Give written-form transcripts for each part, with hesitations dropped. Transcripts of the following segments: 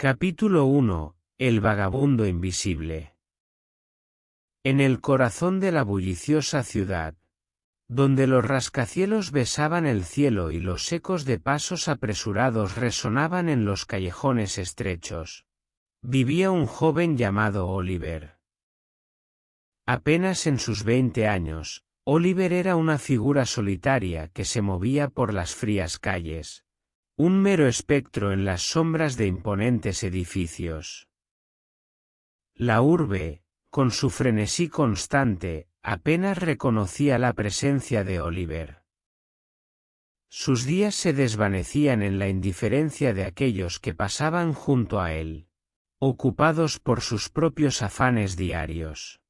Capítulo 1. El vagabundo invisible. En el corazón de la bulliciosa ciudad, donde los rascacielos besaban el cielo y los ecos de pasos apresurados resonaban en los callejones estrechos, vivía un joven llamado Oliver. Apenas en sus 20 años, Oliver era una figura solitaria que se movía por las frías calles, un mero espectro en las sombras de imponentes edificios. La urbe, con su frenesí constante, apenas reconocía la presencia de Oliver. Sus días se desvanecían en la indiferencia de aquellos que pasaban junto a él, ocupados por sus propios afanes diarios.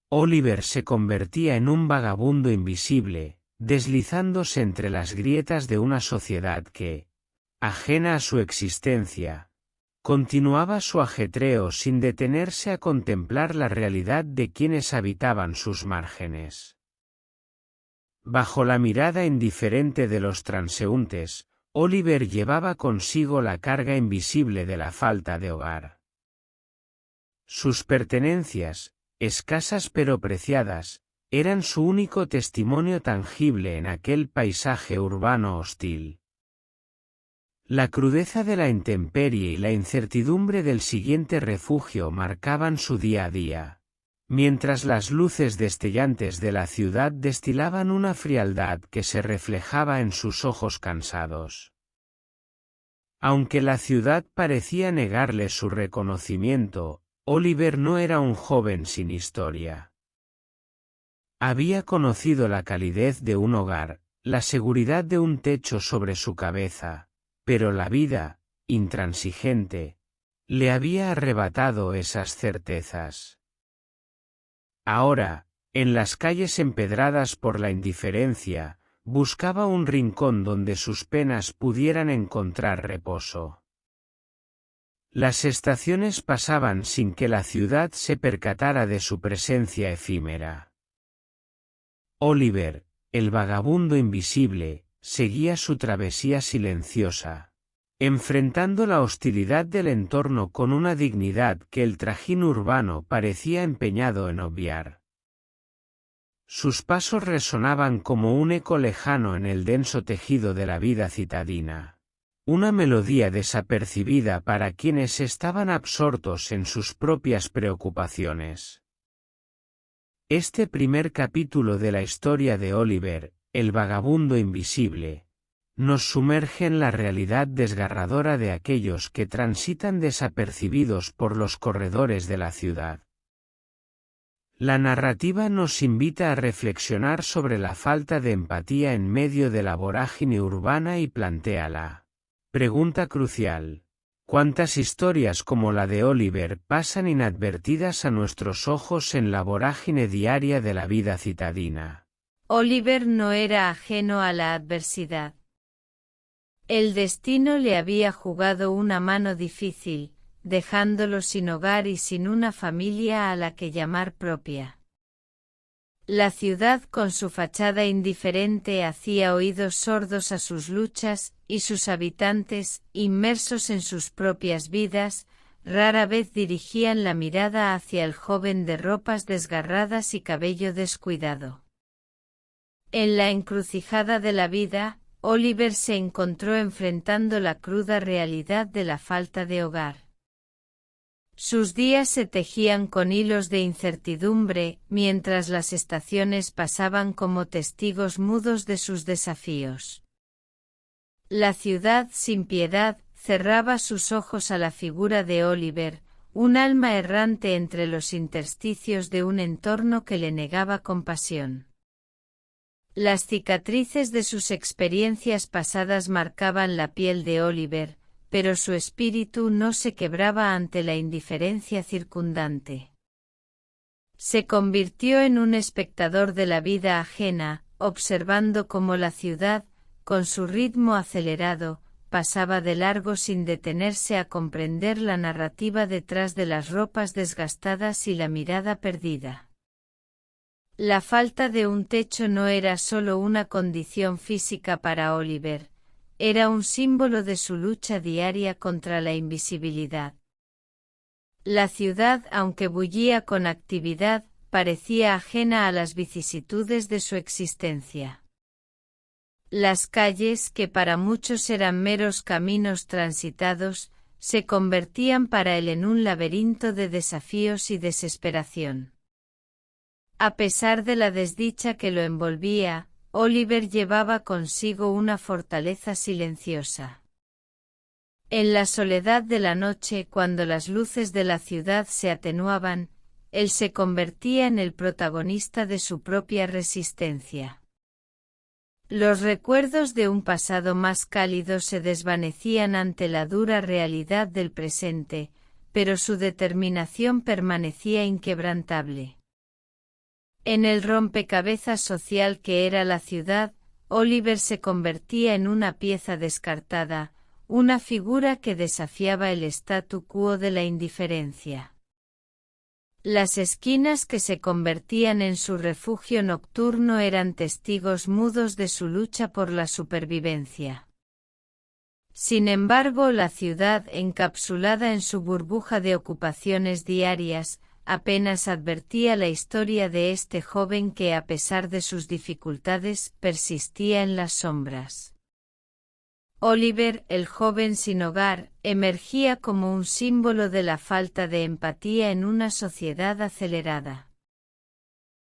Oliver se convertía en un vagabundo invisible, deslizándose entre las grietas de una sociedad que, ajena a su existencia, continuaba su ajetreo sin detenerse a contemplar la realidad de quienes habitaban sus márgenes. Bajo la mirada indiferente de los transeúntes, Oliver llevaba consigo la carga invisible de la falta de hogar. Sus pertenencias, escasas pero preciadas, eran su único testimonio tangible en aquel paisaje urbano hostil. La crudeza de la intemperie y la incertidumbre del siguiente refugio marcaban su día a día, mientras las luces destellantes de la ciudad destilaban una frialdad que se reflejaba en sus ojos cansados. Aunque la ciudad parecía negarle su reconocimiento, Oliver no era un joven sin historia. Había conocido la calidez de un hogar, la seguridad de un techo sobre su cabeza, pero la vida, intransigente, le había arrebatado esas certezas. Ahora, en las calles empedradas por la indiferencia, buscaba un rincón donde sus penas pudieran encontrar reposo. Las estaciones pasaban sin que la ciudad se percatara de su presencia efímera. Oliver, el vagabundo invisible, seguía su travesía silenciosa, enfrentando la hostilidad del entorno con una dignidad que el trajín urbano parecía empeñado en obviar. Sus pasos resonaban como un eco lejano en el denso tejido de la vida citadina, una melodía desapercibida para quienes estaban absortos en sus propias preocupaciones. Este primer capítulo de la historia de Oliver, el vagabundo invisible, nos sumerge en la realidad desgarradora de aquellos que transitan desapercibidos por los corredores de la ciudad. La narrativa nos invita a reflexionar sobre la falta de empatía en medio de la vorágine urbana y plantea la pregunta crucial: ¿cuántas historias como la de Oliver pasan inadvertidas a nuestros ojos en la vorágine diaria de la vida citadina? Oliver no era ajeno a la adversidad. El destino le había jugado una mano difícil, dejándolo sin hogar y sin una familia a la que llamar propia. La ciudad con su fachada indiferente hacía oídos sordos a sus luchas, y sus habitantes, inmersos en sus propias vidas, rara vez dirigían la mirada hacia el joven de ropas desgarradas y cabello descuidado. En la encrucijada de la vida, Oliver se encontró enfrentando la cruda realidad de la falta de hogar. Sus días se tejían con hilos de incertidumbre, mientras las estaciones pasaban como testigos mudos de sus desafíos. La ciudad sin piedad cerraba sus ojos a la figura de Oliver, un alma errante entre los intersticios de un entorno que le negaba compasión. Las cicatrices de sus experiencias pasadas marcaban la piel de Oliver, pero su espíritu no se quebraba ante la indiferencia circundante. Se convirtió en un espectador de la vida ajena, observando cómo la ciudad, con su ritmo acelerado, pasaba de largo sin detenerse a comprender la narrativa detrás de las ropas desgastadas y la mirada perdida. La falta de un techo no era solo una condición física para Oliver, era un símbolo de su lucha diaria contra la invisibilidad. La ciudad, aunque bullía con actividad, parecía ajena a las vicisitudes de su existencia. Las calles, que para muchos eran meros caminos transitados, se convertían para él en un laberinto de desafíos y desesperación. A pesar de la desdicha que lo envolvía, Oliver llevaba consigo una fortaleza silenciosa. En la soledad de la noche, cuando las luces de la ciudad se atenuaban, él se convertía en el protagonista de su propia resistencia. Los recuerdos de un pasado más cálido se desvanecían ante la dura realidad del presente, pero su determinación permanecía inquebrantable. En el rompecabezas social que era la ciudad, Oliver se convertía en una pieza descartada, una figura que desafiaba el statu quo de la indiferencia. Las esquinas que se convertían en su refugio nocturno eran testigos mudos de su lucha por la supervivencia. Sin embargo, la ciudad, encapsulada en su burbuja de ocupaciones diarias, apenas advertía la historia de este joven que, a pesar de sus dificultades, persistía en las sombras. Oliver, el joven sin hogar, emergía como un símbolo de la falta de empatía en una sociedad acelerada.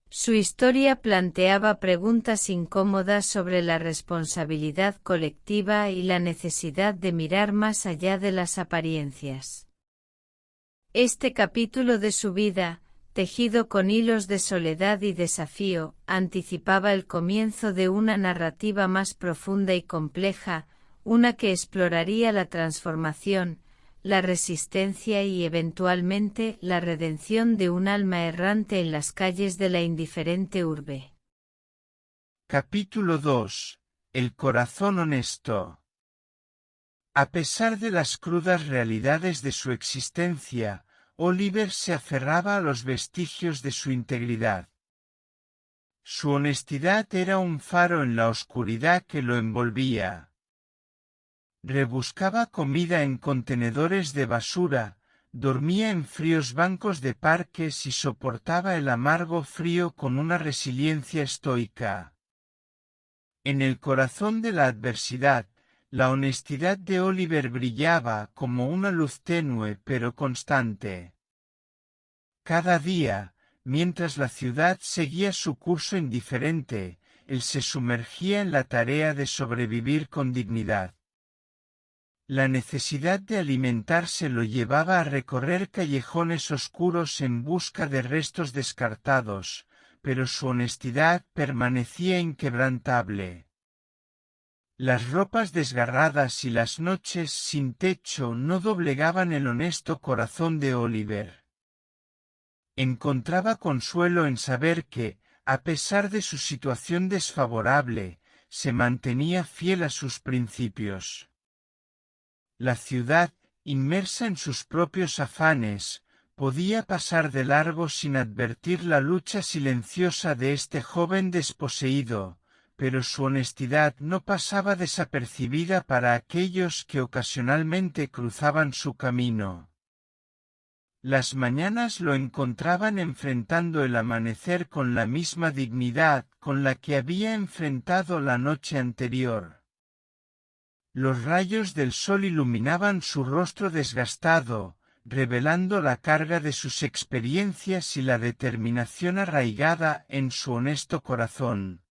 Su historia planteaba preguntas incómodas sobre la responsabilidad colectiva y la necesidad de mirar más allá de las apariencias. Este capítulo de su vida, tejido con hilos de soledad y desafío, anticipaba el comienzo de una narrativa más profunda y compleja, una que exploraría la transformación, la resistencia y eventualmente la redención de un alma errante en las calles de la indiferente urbe. Capítulo 2. El corazón honesto. A pesar de las crudas realidades de su existencia, Oliver se aferraba a los vestigios de su integridad. Su honestidad era un faro en la oscuridad que lo envolvía. Rebuscaba comida en contenedores de basura, dormía en fríos bancos de parques y soportaba el amargo frío con una resiliencia estoica. En el corazón de la adversidad, la honestidad de Oliver brillaba como una luz tenue pero constante. Cada día, mientras la ciudad seguía su curso indiferente, él se sumergía en la tarea de sobrevivir con dignidad. La necesidad de alimentarse lo llevaba a recorrer callejones oscuros en busca de restos descartados, pero su honestidad permanecía inquebrantable. Las ropas desgarradas y las noches sin techo no doblegaban el honesto corazón de Oliver. Encontraba consuelo en saber que, a pesar de su situación desfavorable, se mantenía fiel a sus principios. La ciudad, inmersa en sus propios afanes, podía pasar de largo sin advertir la lucha silenciosa de este joven desposeído, pero su honestidad no pasaba desapercibida para aquellos que ocasionalmente cruzaban su camino. Las mañanas lo encontraban enfrentando el amanecer con la misma dignidad con la que había enfrentado la noche anterior. Los rayos del sol iluminaban su rostro desgastado, revelando la carga de sus experiencias y la determinación arraigada en su honesto corazón.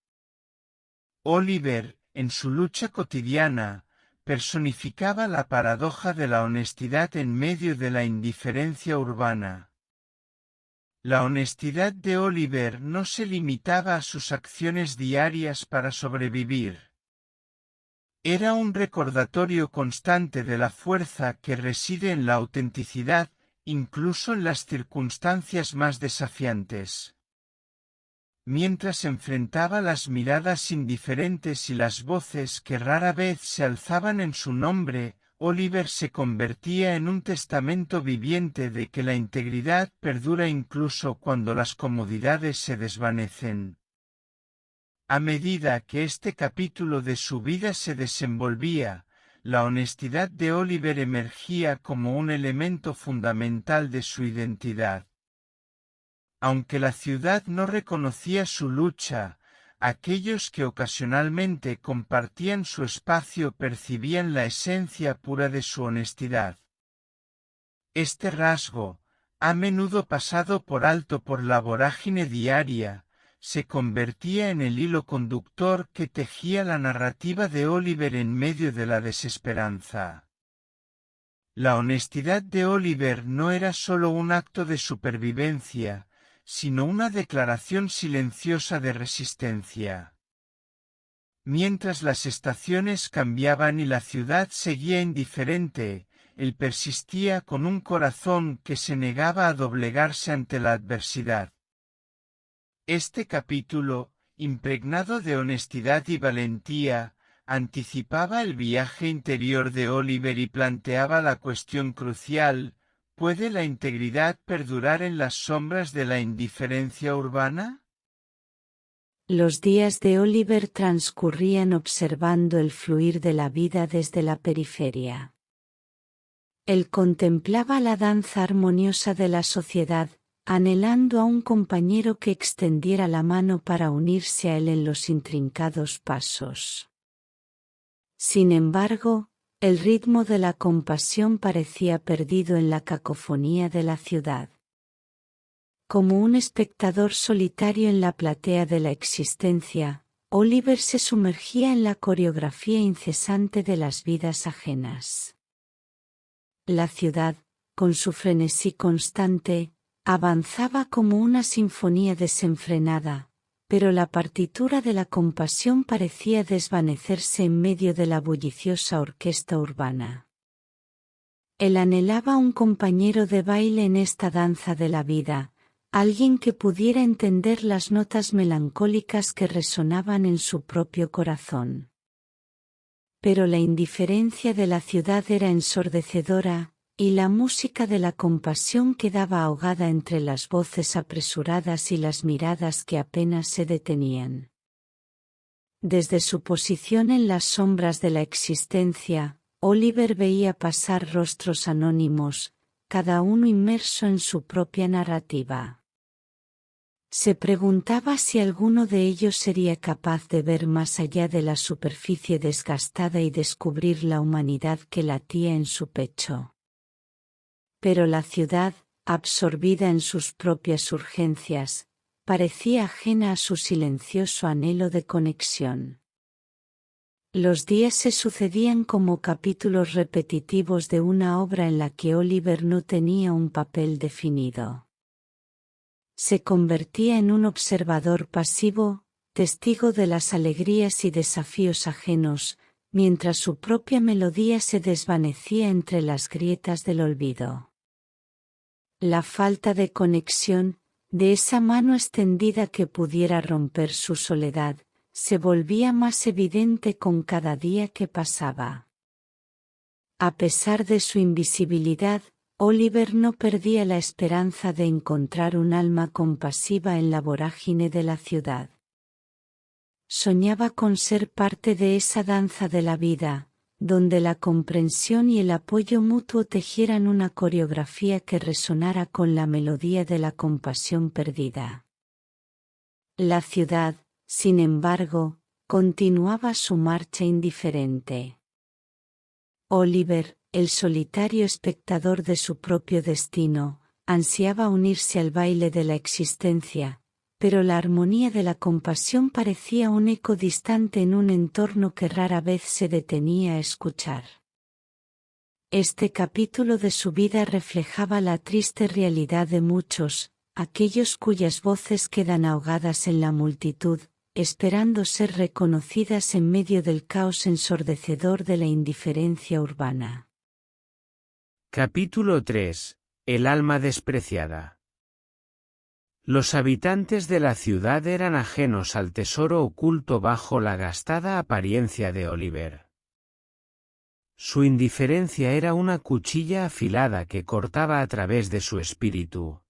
Oliver, en su lucha cotidiana, personificaba la paradoja de la honestidad en medio de la indiferencia urbana. La honestidad de Oliver no se limitaba a sus acciones diarias para sobrevivir. Era un recordatorio constante de la fuerza que reside en la autenticidad, incluso en las circunstancias más desafiantes. Mientras enfrentaba las miradas indiferentes y las voces que rara vez se alzaban en su nombre, Oliver se convertía en un testamento viviente de que la integridad perdura incluso cuando las comodidades se desvanecen. A medida que este capítulo de su vida se desenvolvía, la honestidad de Oliver emergía como un elemento fundamental de su identidad. Aunque la ciudad no reconocía su lucha, aquellos que ocasionalmente compartían su espacio percibían la esencia pura de su honestidad. Este rasgo, a menudo pasado por alto por la vorágine diaria, se convertía en el hilo conductor que tejía la narrativa de Oliver en medio de la desesperanza. La honestidad de Oliver no era solo un acto de supervivencia, sino una declaración silenciosa de resistencia. Mientras las estaciones cambiaban y la ciudad seguía indiferente, él persistía con un corazón que se negaba a doblegarse ante la adversidad. Este capítulo, impregnado de honestidad y valentía, anticipaba el viaje interior de Oliver y planteaba la cuestión crucial: ¿puede la integridad perdurar en las sombras de la indiferencia urbana? Los días de Oliver transcurrían observando el fluir de la vida desde la periferia. Él contemplaba la danza armoniosa de la sociedad, anhelando a un compañero que extendiera la mano para unirse a él en los intrincados pasos. Sin embargo, el ritmo de la compasión parecía perdido en la cacofonía de la ciudad. Como un espectador solitario en la platea de la existencia, Oliver se sumergía en la coreografía incesante de las vidas ajenas. La ciudad, con su frenesí constante, avanzaba como una sinfonía desenfrenada, pero la partitura de la compasión parecía desvanecerse en medio de la bulliciosa orquesta urbana. Él anhelaba un compañero de baile en esta danza de la vida, alguien que pudiera entender las notas melancólicas que resonaban en su propio corazón. Pero la indiferencia de la ciudad era ensordecedora, y la música de la compasión quedaba ahogada entre las voces apresuradas y las miradas que apenas se detenían. Desde su posición en las sombras de la existencia, Oliver veía pasar rostros anónimos, cada uno inmerso en su propia narrativa. Se preguntaba si alguno de ellos sería capaz de ver más allá de la superficie desgastada y descubrir la humanidad que latía en su pecho. Pero la ciudad, absorbida en sus propias urgencias, parecía ajena a su silencioso anhelo de conexión. Los días se sucedían como capítulos repetitivos de una obra en la que Oliver no tenía un papel definido. Se convertía en un observador pasivo, testigo de las alegrías y desafíos ajenos, mientras su propia melodía se desvanecía entre las grietas del olvido. La falta de conexión, de esa mano extendida que pudiera romper su soledad, se volvía más evidente con cada día que pasaba. A pesar de su invisibilidad, Oliver no perdía la esperanza de encontrar un alma compasiva en la vorágine de la ciudad. Soñaba con ser parte de esa danza de la vida, donde la comprensión y el apoyo mutuo tejieran una coreografía que resonara con la melodía de la compasión perdida. La ciudad, sin embargo, continuaba su marcha indiferente. Oliver, el solitario espectador de su propio destino, ansiaba unirse al baile de la existencia, pero la armonía de la compasión parecía un eco distante en un entorno que rara vez se detenía a escuchar. Este capítulo de su vida reflejaba la triste realidad de muchos, aquellos cuyas voces quedan ahogadas en la multitud, esperando ser reconocidas en medio del caos ensordecedor de la indiferencia urbana. Capítulo 3. El alma despreciada. Los habitantes de la ciudad eran ajenos al tesoro oculto bajo la gastada apariencia de Oliver. Su indiferencia era una cuchilla afilada que cortaba a través de su espíritu,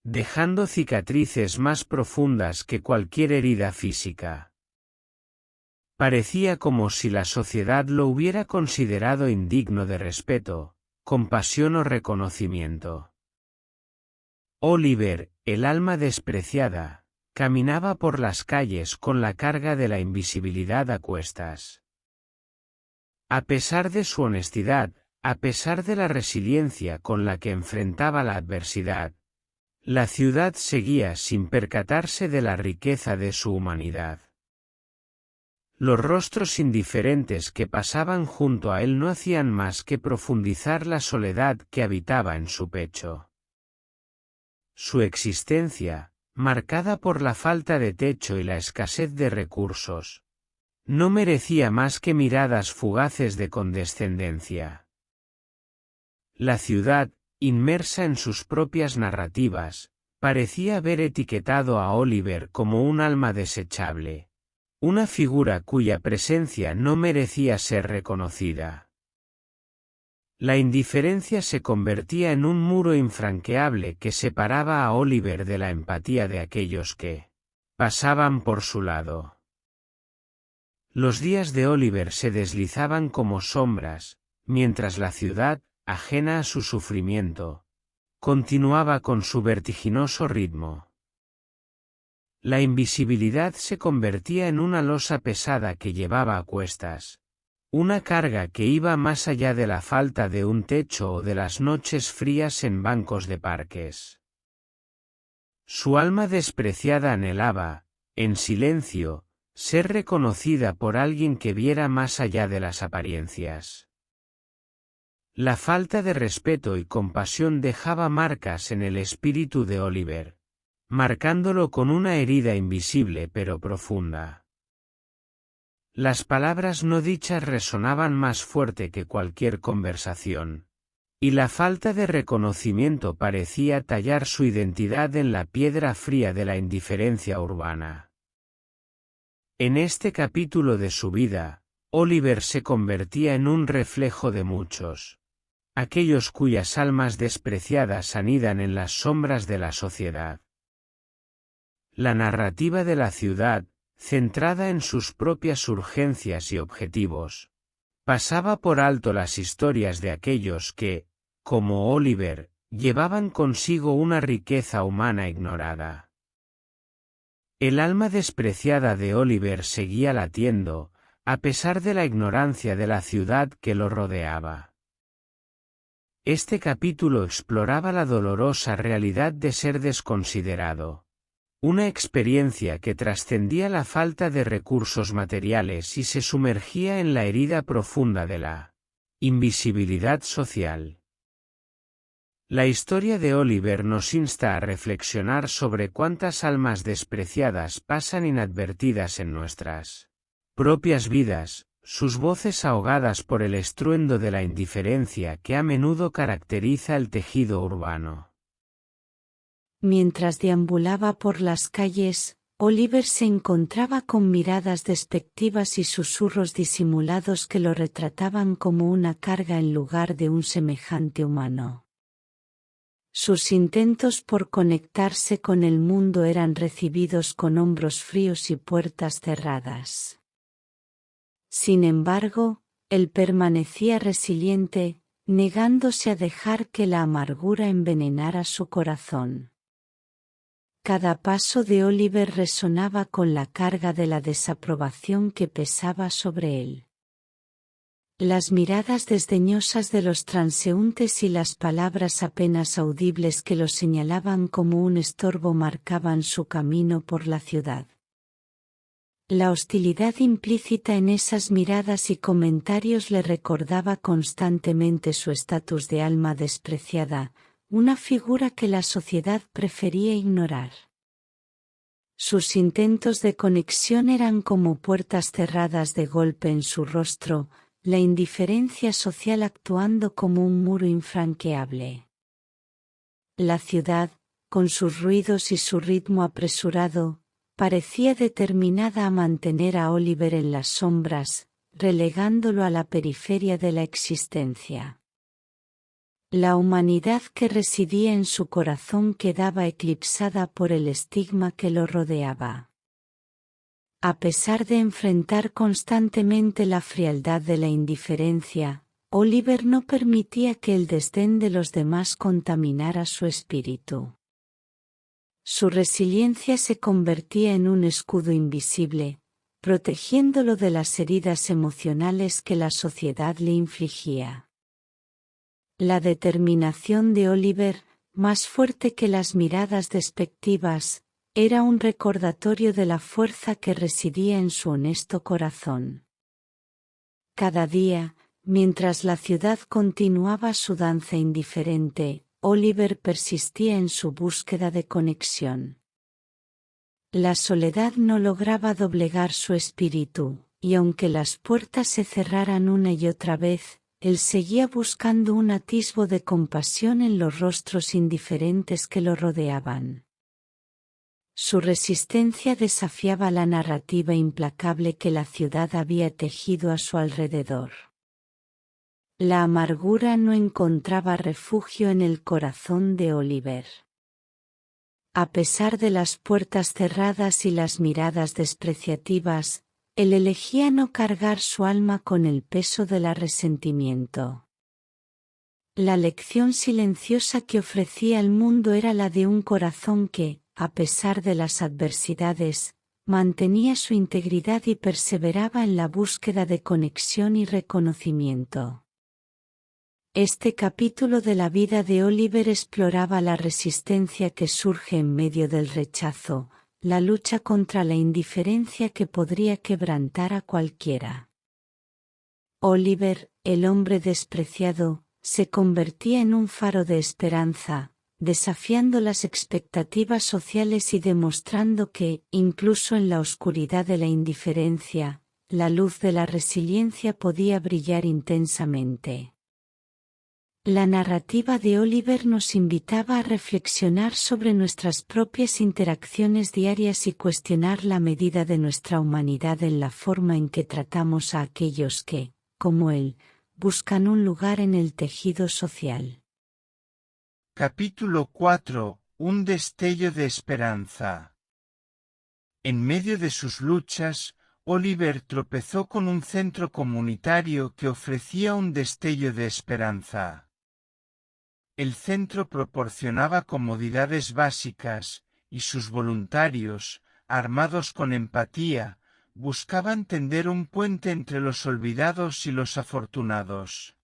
dejando cicatrices más profundas que cualquier herida física. Parecía como si la sociedad lo hubiera considerado indigno de respeto, compasión o reconocimiento. Oliver, el alma despreciada, caminaba por las calles con la carga de la invisibilidad a cuestas. A pesar de su honestidad, a pesar de la resiliencia con la que enfrentaba la adversidad, la ciudad seguía sin percatarse de la riqueza de su humanidad. Los rostros indiferentes que pasaban junto a él no hacían más que profundizar la soledad que habitaba en su pecho. Su existencia, marcada por la falta de techo y la escasez de recursos, no merecía más que miradas fugaces de condescendencia. La ciudad, inmersa en sus propias narrativas, parecía haber etiquetado a Oliver como un alma desechable, una figura cuya presencia no merecía ser reconocida. La indiferencia se convertía en un muro infranqueable que separaba a Oliver de la empatía de aquellos que pasaban por su lado. Los días de Oliver se deslizaban como sombras, mientras la ciudad, ajena a su sufrimiento, continuaba con su vertiginoso ritmo. La invisibilidad se convertía en una losa pesada que llevaba a cuestas, una carga que iba más allá de la falta de un techo o de las noches frías en bancos de parques. Su alma despreciada anhelaba, en silencio, ser reconocida por alguien que viera más allá de las apariencias. La falta de respeto y compasión dejaba marcas en el espíritu de Oliver, marcándolo con una herida invisible pero profunda. Las palabras no dichas resonaban más fuerte que cualquier conversación, y la falta de reconocimiento parecía tallar su identidad en la piedra fría de la indiferencia urbana. En este capítulo de su vida, Oliver se convertía en un reflejo de muchos, aquellos cuyas almas despreciadas anidan en las sombras de la sociedad. La narrativa de la ciudad, centrada en sus propias urgencias y objetivos, pasaba por alto las historias de aquellos que, como Oliver, llevaban consigo una riqueza humana ignorada. El alma despreciada de Oliver seguía latiendo, a pesar de la ignorancia de la ciudad que lo rodeaba. Este capítulo exploraba la dolorosa realidad de ser desconsiderado. Una experiencia que trascendía la falta de recursos materiales y se sumergía en la herida profunda de la invisibilidad social. La historia de Oliver nos insta a reflexionar sobre cuántas almas despreciadas pasan inadvertidas en nuestras propias vidas, sus voces ahogadas por el estruendo de la indiferencia que a menudo caracteriza el tejido urbano. Mientras deambulaba por las calles, Oliver se encontraba con miradas despectivas y susurros disimulados que lo retrataban como una carga en lugar de un semejante humano. Sus intentos por conectarse con el mundo eran recibidos con hombros fríos y puertas cerradas. Sin embargo, él permanecía resiliente, negándose a dejar que la amargura envenenara su corazón. Cada paso de Oliver resonaba con la carga de la desaprobación que pesaba sobre él. Las miradas desdeñosas de los transeúntes y las palabras apenas audibles que lo señalaban como un estorbo marcaban su camino por la ciudad. La hostilidad implícita en esas miradas y comentarios le recordaba constantemente su estatus de alma despreciada, una figura que la sociedad prefería ignorar. Sus intentos de conexión eran como puertas cerradas de golpe en su rostro, la indiferencia social actuando como un muro infranqueable. La ciudad, con sus ruidos y su ritmo apresurado, parecía determinada a mantener a Oliver en las sombras, relegándolo a la periferia de la existencia. La humanidad que residía en su corazón quedaba eclipsada por el estigma que lo rodeaba. A pesar de enfrentar constantemente la frialdad de la indiferencia, Oliver no permitía que el desdén de los demás contaminara su espíritu. Su resiliencia se convertía en un escudo invisible, protegiéndolo de las heridas emocionales que la sociedad le infligía. La determinación de Oliver, más fuerte que las miradas despectivas, era un recordatorio de la fuerza que residía en su honesto corazón. Cada día, mientras la ciudad continuaba su danza indiferente, Oliver persistía en su búsqueda de conexión. La soledad no lograba doblegar su espíritu, y aunque las puertas se cerraran una y otra vez, él seguía buscando un atisbo de compasión en los rostros indiferentes que lo rodeaban. Su resistencia desafiaba la narrativa implacable que la ciudad había tejido a su alrededor. La amargura no encontraba refugio en el corazón de Oliver. A pesar de las puertas cerradas y las miradas despreciativas, él elegía no cargar su alma con el peso del resentimiento. La lección silenciosa que ofrecía el mundo era la de un corazón que, a pesar de las adversidades, mantenía su integridad y perseveraba en la búsqueda de conexión y reconocimiento. Este capítulo de la vida de Oliver exploraba la resistencia que surge en medio del rechazo, la lucha contra la indiferencia que podría quebrantar a cualquiera. Oliver, el hombre despreciado, se convertía en un faro de esperanza, desafiando las expectativas sociales y demostrando que, incluso en la oscuridad de la indiferencia, la luz de la resiliencia podía brillar intensamente. La narrativa de Oliver nos invitaba a reflexionar sobre nuestras propias interacciones diarias y cuestionar la medida de nuestra humanidad en la forma en que tratamos a aquellos que, como él, buscan un lugar en el tejido social. Capítulo 4. Un destello de esperanza. En medio de sus luchas, Oliver tropezó con un centro comunitario que ofrecía un destello de esperanza. El centro proporcionaba comodidades básicas, y sus voluntarios, armados con empatía, buscaban tender un puente entre los olvidados y los afortunados.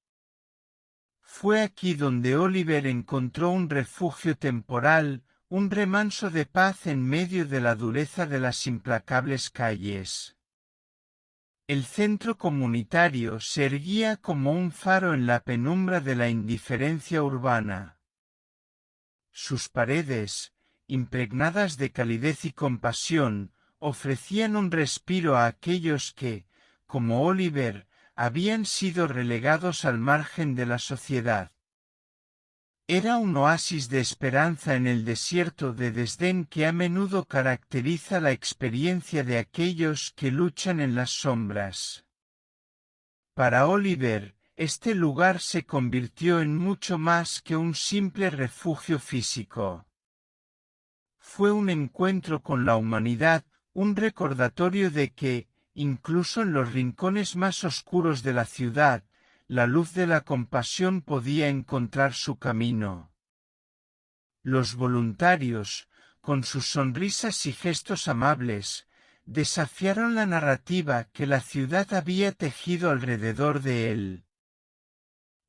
Fue aquí donde Oliver encontró un refugio temporal, un remanso de paz en medio de la dureza de las implacables calles. El centro comunitario se erguía como un faro en la penumbra de la indiferencia urbana. Sus paredes, impregnadas de calidez y compasión, ofrecían un respiro a aquellos que, como Oliver, habían sido relegados al margen de la sociedad. Era un oasis de esperanza en el desierto de desdén que a menudo caracteriza la experiencia de aquellos que luchan en las sombras. Para Oliver, este lugar se convirtió en mucho más que un simple refugio físico. Fue un encuentro con la humanidad, un recordatorio de que, incluso en los rincones más oscuros de la ciudad, la luz de la compasión podía encontrar su camino. Los voluntarios, con sus sonrisas y gestos amables, desafiaron la narrativa que la ciudad había tejido alrededor de él.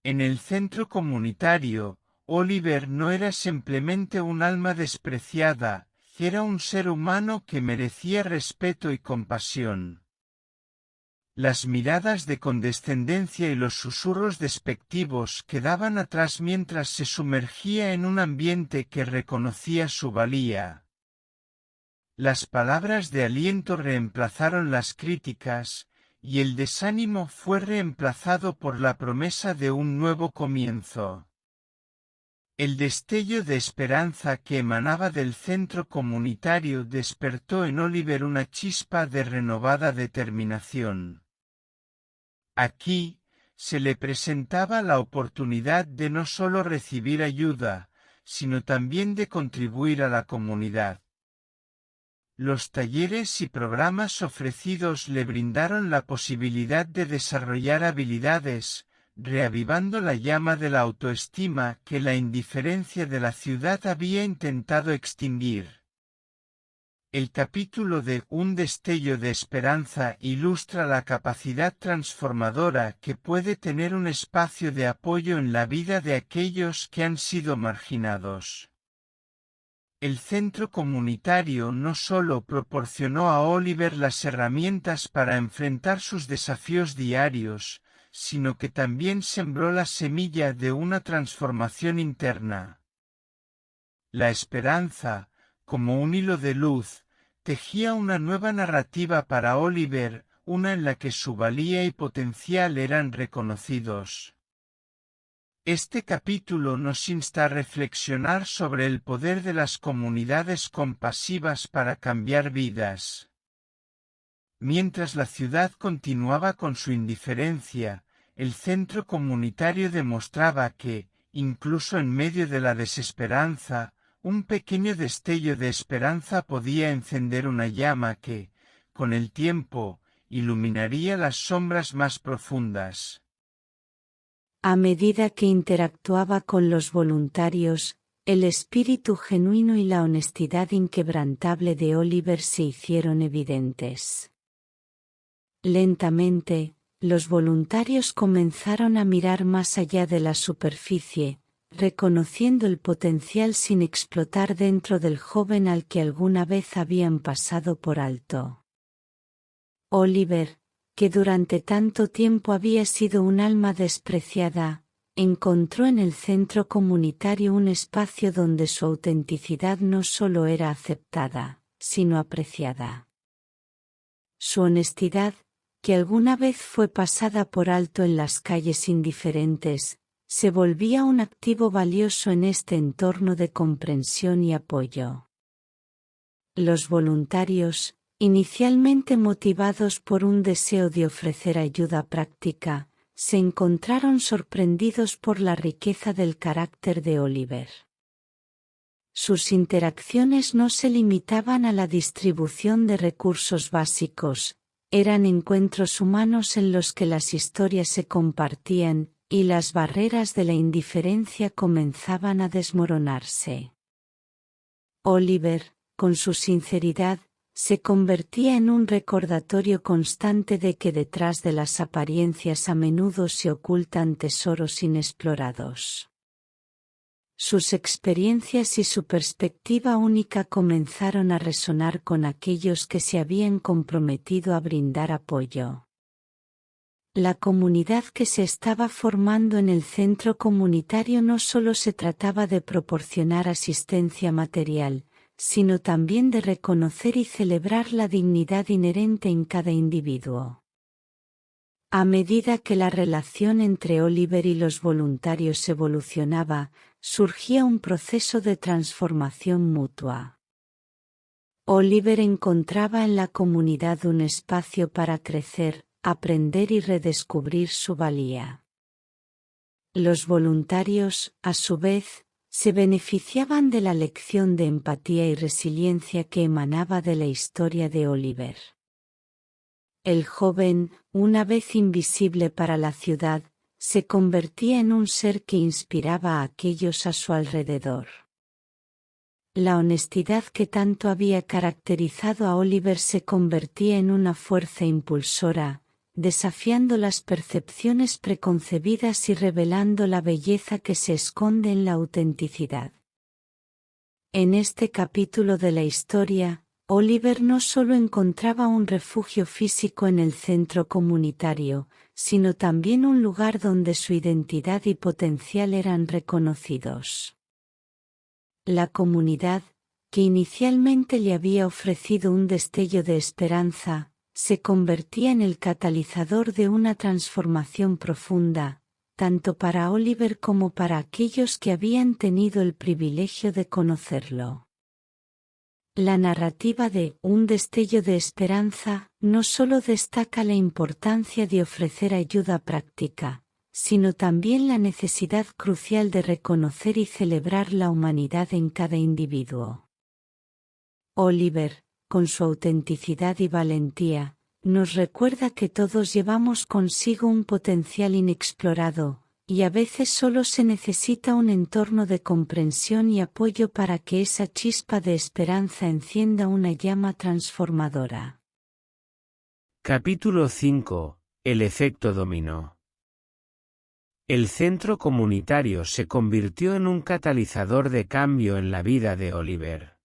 En el centro comunitario, Oliver no era simplemente un alma despreciada, era un ser humano que merecía respeto y compasión. Las miradas de condescendencia y los susurros despectivos quedaban atrás mientras se sumergía en un ambiente que reconocía su valía. Las palabras de aliento reemplazaron las críticas, y el desánimo fue reemplazado por la promesa de un nuevo comienzo. El destello de esperanza que emanaba del centro comunitario despertó en Oliver una chispa de renovada determinación. Aquí, se le presentaba la oportunidad de no solo recibir ayuda, sino también de contribuir a la comunidad. Los talleres y programas ofrecidos le brindaron la posibilidad de desarrollar habilidades, reavivando la llama de la autoestima que la indiferencia de la ciudad había intentado extinguir. El capítulo de Un destello de esperanza ilustra la capacidad transformadora que puede tener un espacio de apoyo en la vida de aquellos que han sido marginados. El centro comunitario no solo proporcionó a Oliver las herramientas para enfrentar sus desafíos diarios, sino que también sembró la semilla de una transformación interna. La esperanza, como un hilo de luz, tejía una nueva narrativa para Oliver, una en la que su valía y potencial eran reconocidos. Este capítulo nos insta a reflexionar sobre el poder de las comunidades compasivas para cambiar vidas. Mientras la ciudad continuaba con su indiferencia, el centro comunitario demostraba que, incluso en medio de la desesperanza, un pequeño destello de esperanza podía encender una llama que, con el tiempo, iluminaría las sombras más profundas. A medida que interactuaba con los voluntarios, el espíritu genuino y la honestidad inquebrantable de Oliver se hicieron evidentes. Lentamente, los voluntarios comenzaron a mirar más allá de la superficie, reconociendo el potencial sin explotar dentro del joven al que alguna vez habían pasado por alto. Oliver, que durante tanto tiempo había sido un alma despreciada, encontró en el centro comunitario un espacio donde su autenticidad no solo era aceptada, sino apreciada. Su honestidad, que alguna vez fue pasada por alto en las calles indiferentes, se volvía un activo valioso en este entorno de comprensión y apoyo. Los voluntarios, inicialmente motivados por un deseo de ofrecer ayuda práctica, se encontraron sorprendidos por la riqueza del carácter de Oliver. Sus interacciones no se limitaban a la distribución de recursos básicos, eran encuentros humanos en los que las historias se compartían, y las barreras de la indiferencia comenzaban a desmoronarse. Oliver, con su sinceridad, se convertía en un recordatorio constante de que detrás de las apariencias a menudo se ocultan tesoros inexplorados. Sus experiencias y su perspectiva única comenzaron a resonar con aquellos que se habían comprometido a brindar apoyo. La comunidad que se estaba formando en el centro comunitario no solo se trataba de proporcionar asistencia material, sino también de reconocer y celebrar la dignidad inherente en cada individuo. A medida que la relación entre Oliver y los voluntarios evolucionaba, surgía un proceso de transformación mutua. Oliver encontraba en la comunidad un espacio para crecer, aprender y redescubrir su valía. Los voluntarios, a su vez, se beneficiaban de la lección de empatía y resiliencia que emanaba de la historia de Oliver. El joven, una vez invisible para la ciudad, se convertía en un ser que inspiraba a aquellos a su alrededor. La honestidad que tanto había caracterizado a Oliver se convertía en una fuerza impulsora, desafiando las percepciones preconcebidas y revelando la belleza que se esconde en la autenticidad. En este capítulo de la historia, Oliver no solo encontraba un refugio físico en el centro comunitario, sino también un lugar donde su identidad y potencial eran reconocidos. La comunidad, que inicialmente le había ofrecido un destello de esperanza, se convertía en el catalizador de una transformación profunda, tanto para Oliver como para aquellos que habían tenido el privilegio de conocerlo. La narrativa de Un destello de esperanza no solo destaca la importancia de ofrecer ayuda práctica, sino también la necesidad crucial de reconocer y celebrar la humanidad en cada individuo. Oliver, con su autenticidad y valentía, nos recuerda que todos llevamos consigo un potencial inexplorado, y a veces solo se necesita un entorno de comprensión y apoyo para que esa chispa de esperanza encienda una llama transformadora. Capítulo 5. El efecto dominó. El centro comunitario se convirtió en un catalizador de cambio en la vida de Oliver.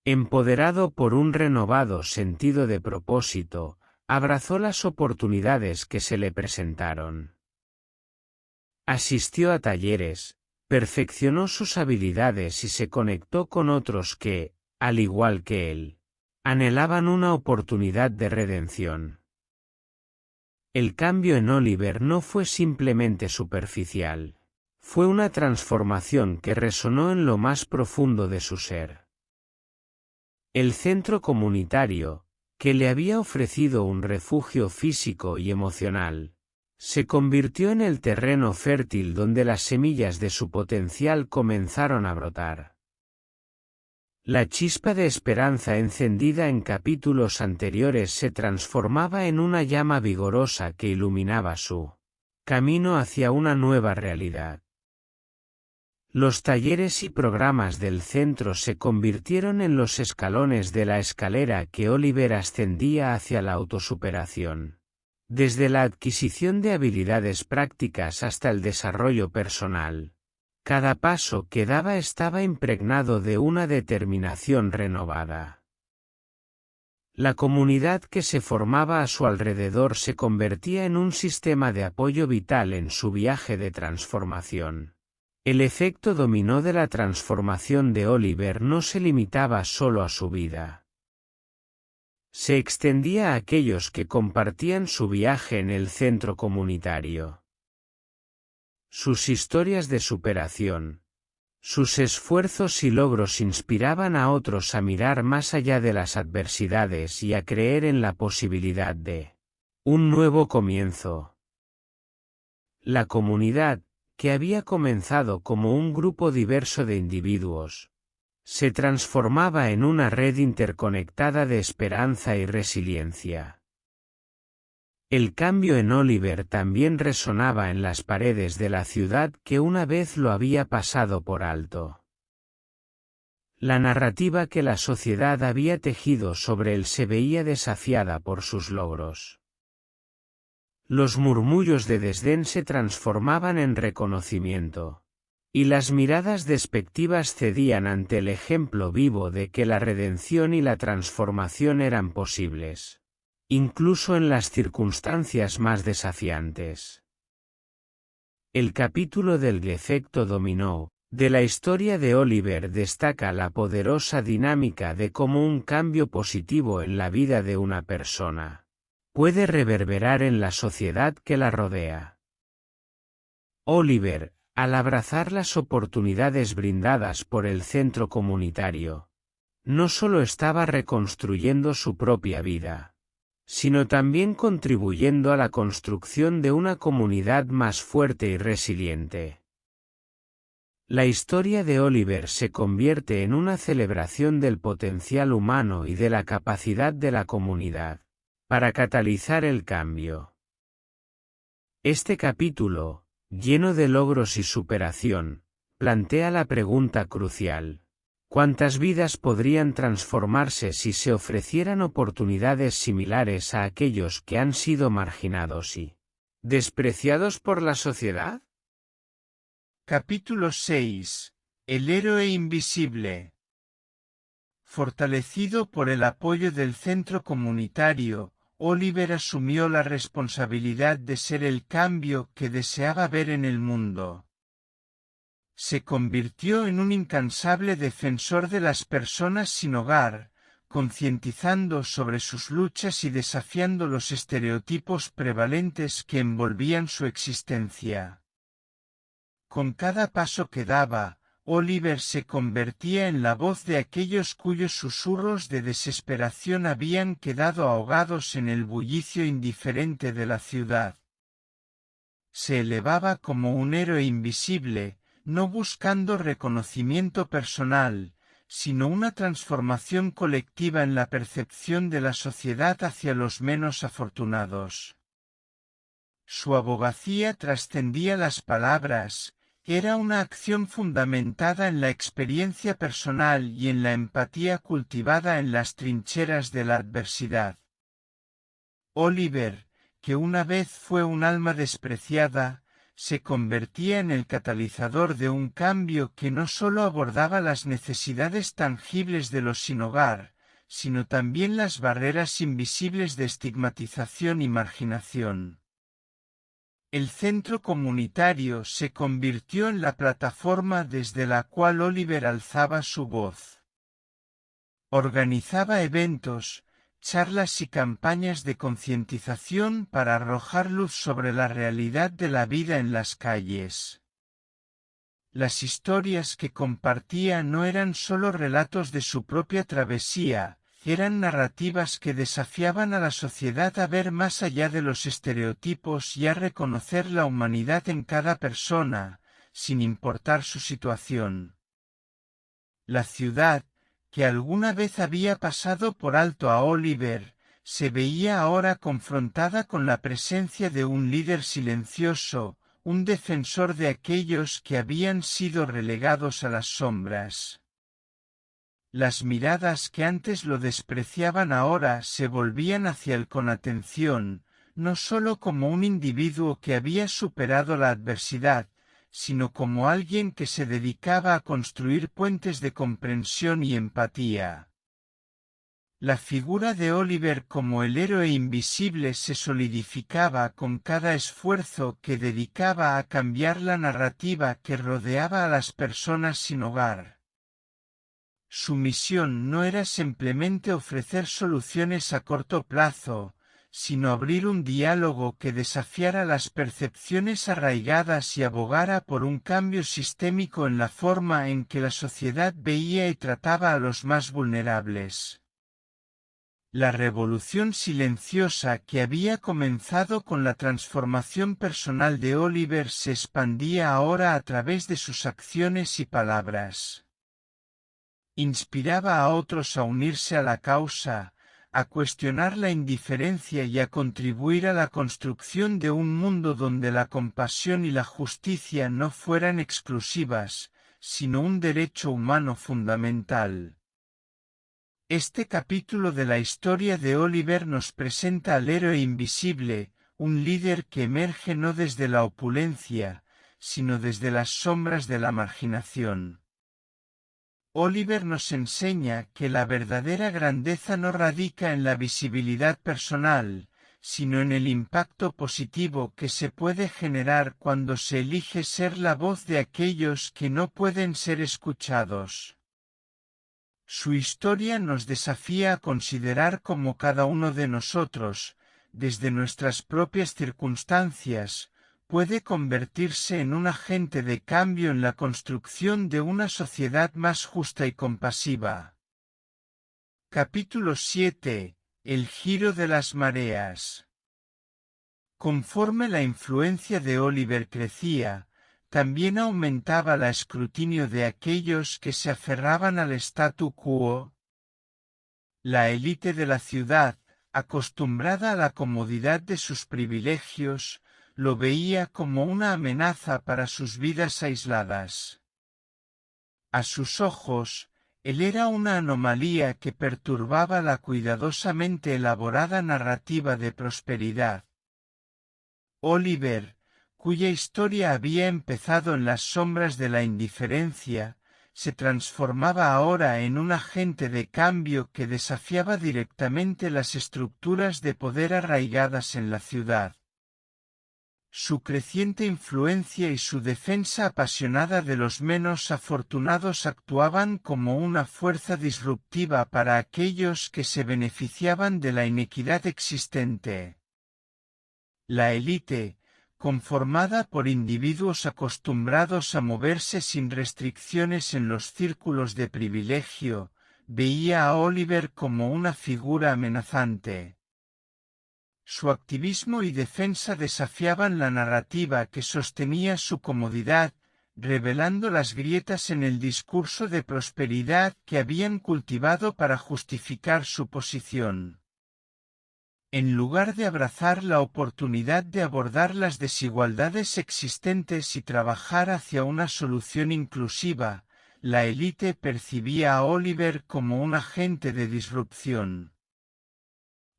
Empoderado por un renovado sentido de propósito, abrazó las oportunidades que se le presentaron. Asistió a talleres, perfeccionó sus habilidades y se conectó con otros que, al igual que él, anhelaban una oportunidad de redención. El cambio en Oliver no fue simplemente superficial, fue una transformación que resonó en lo más profundo de su ser. El centro comunitario, que le había ofrecido un refugio físico y emocional, se convirtió en el terreno fértil donde las semillas de su potencial comenzaron a brotar. La chispa de esperanza encendida en capítulos anteriores se transformaba en una llama vigorosa que iluminaba su camino hacia una nueva realidad. Los talleres y programas del centro se convirtieron en los escalones de la escalera que Oliver ascendía hacia la autosuperación. Desde la adquisición de habilidades prácticas hasta el desarrollo personal, cada paso que daba estaba impregnado de una determinación renovada. La comunidad que se formaba a su alrededor se convertía en un sistema de apoyo vital en su viaje de transformación. El efecto dominó de la transformación de Oliver no se limitaba solo a su vida. Se extendía a aquellos que compartían su viaje en el centro comunitario. Sus historias de superación, sus esfuerzos y logros inspiraban a otros a mirar más allá de las adversidades y a creer en la posibilidad de un nuevo comienzo. La comunidad, que había comenzado como un grupo diverso de individuos, se transformaba en una red interconectada de esperanza y resiliencia. El cambio en Oliver también resonaba en las paredes de la ciudad que una vez lo había pasado por alto. La narrativa que la sociedad había tejido sobre él se veía desafiada por sus logros. Los murmullos de desdén se transformaban en reconocimiento, y las miradas despectivas cedían ante el ejemplo vivo de que la redención y la transformación eran posibles, incluso en las circunstancias más desafiantes. El capítulo del efecto dominó de la historia de Oliver destaca la poderosa dinámica de cómo un cambio positivo en la vida de una persona puede reverberar en la sociedad que la rodea. Oliver, al abrazar las oportunidades brindadas por el centro comunitario, no solo estaba reconstruyendo su propia vida, sino también contribuyendo a la construcción de una comunidad más fuerte y resiliente. La historia de Oliver se convierte en una celebración del potencial humano y de la capacidad de la comunidad para catalizar el cambio. Este capítulo, lleno de logros y superación, plantea la pregunta crucial: ¿cuántas vidas podrían transformarse si se ofrecieran oportunidades similares a aquellos que han sido marginados y despreciados por la sociedad? Capítulo 6. El héroe invisible. Fortalecido por el apoyo del centro comunitario, Oliver asumió la responsabilidad de ser el cambio que deseaba ver en el mundo. Se convirtió en un incansable defensor de las personas sin hogar, concientizando sobre sus luchas y desafiando los estereotipos prevalentes que envolvían su existencia. Con cada paso que daba, Oliver se convertía en la voz de aquellos cuyos susurros de desesperación habían quedado ahogados en el bullicio indiferente de la ciudad. Se elevaba como un héroe invisible, no buscando reconocimiento personal, sino una transformación colectiva en la percepción de la sociedad hacia los menos afortunados. Su abogacía trascendía las palabras, era una acción fundamentada en la experiencia personal y en la empatía cultivada en las trincheras de la adversidad. Oliver, que una vez fue un alma despreciada, se convertía en el catalizador de un cambio que no sólo abordaba las necesidades tangibles de los sin hogar, sino también las barreras invisibles de estigmatización y marginación. El centro comunitario se convirtió en la plataforma desde la cual Oliver alzaba su voz. Organizaba eventos, charlas y campañas de concientización para arrojar luz sobre la realidad de la vida en las calles. Las historias que compartía no eran solo relatos de su propia travesía, eran narrativas que desafiaban a la sociedad a ver más allá de los estereotipos y a reconocer la humanidad en cada persona, sin importar su situación. La ciudad, que alguna vez había pasado por alto a Oliver, se veía ahora confrontada con la presencia de un líder silencioso, un defensor de aquellos que habían sido relegados a las sombras. Las miradas que antes lo despreciaban ahora se volvían hacia él con atención, no sólo como un individuo que había superado la adversidad, sino como alguien que se dedicaba a construir puentes de comprensión y empatía. La figura de Oliver como el héroe invisible se solidificaba con cada esfuerzo que dedicaba a cambiar la narrativa que rodeaba a las personas sin hogar. Su misión no era simplemente ofrecer soluciones a corto plazo, sino abrir un diálogo que desafiara las percepciones arraigadas y abogara por un cambio sistémico en la forma en que la sociedad veía y trataba a los más vulnerables. La revolución silenciosa que había comenzado con la transformación personal de Oliver se expandía ahora a través de sus acciones y palabras. Inspiraba a otros a unirse a la causa, a cuestionar la indiferencia y a contribuir a la construcción de un mundo donde la compasión y la justicia no fueran exclusivas, sino un derecho humano fundamental. Este capítulo de la historia de Oliver nos presenta al héroe invisible, un líder que emerge no desde la opulencia, sino desde las sombras de la marginación. Oliver nos enseña que la verdadera grandeza no radica en la visibilidad personal, sino en el impacto positivo que se puede generar cuando se elige ser la voz de aquellos que no pueden ser escuchados. Su historia nos desafía a considerar cómo cada uno de nosotros, desde nuestras propias circunstancias, puede convertirse en un agente de cambio en la construcción de una sociedad más justa y compasiva. Capítulo 7. El giro de las mareas. Conforme la influencia de Oliver crecía, también aumentaba el escrutinio de aquellos que se aferraban al statu quo. La élite de la ciudad, acostumbrada a la comodidad de sus privilegios, lo veía como una amenaza para sus vidas aisladas. A sus ojos, él era una anomalía que perturbaba la cuidadosamente elaborada narrativa de prosperidad. Oliver, cuya historia había empezado en las sombras de la indiferencia, se transformaba ahora en un agente de cambio que desafiaba directamente las estructuras de poder arraigadas en la ciudad. Su creciente influencia y su defensa apasionada de los menos afortunados actuaban como una fuerza disruptiva para aquellos que se beneficiaban de la inequidad existente. La élite, conformada por individuos acostumbrados a moverse sin restricciones en los círculos de privilegio, veía a Oliver como una figura amenazante. Su activismo y defensa desafiaban la narrativa que sostenía su comodidad, revelando las grietas en el discurso de prosperidad que habían cultivado para justificar su posición. En lugar de abrazar la oportunidad de abordar las desigualdades existentes y trabajar hacia una solución inclusiva, la élite percibía a Oliver como un agente de disrupción.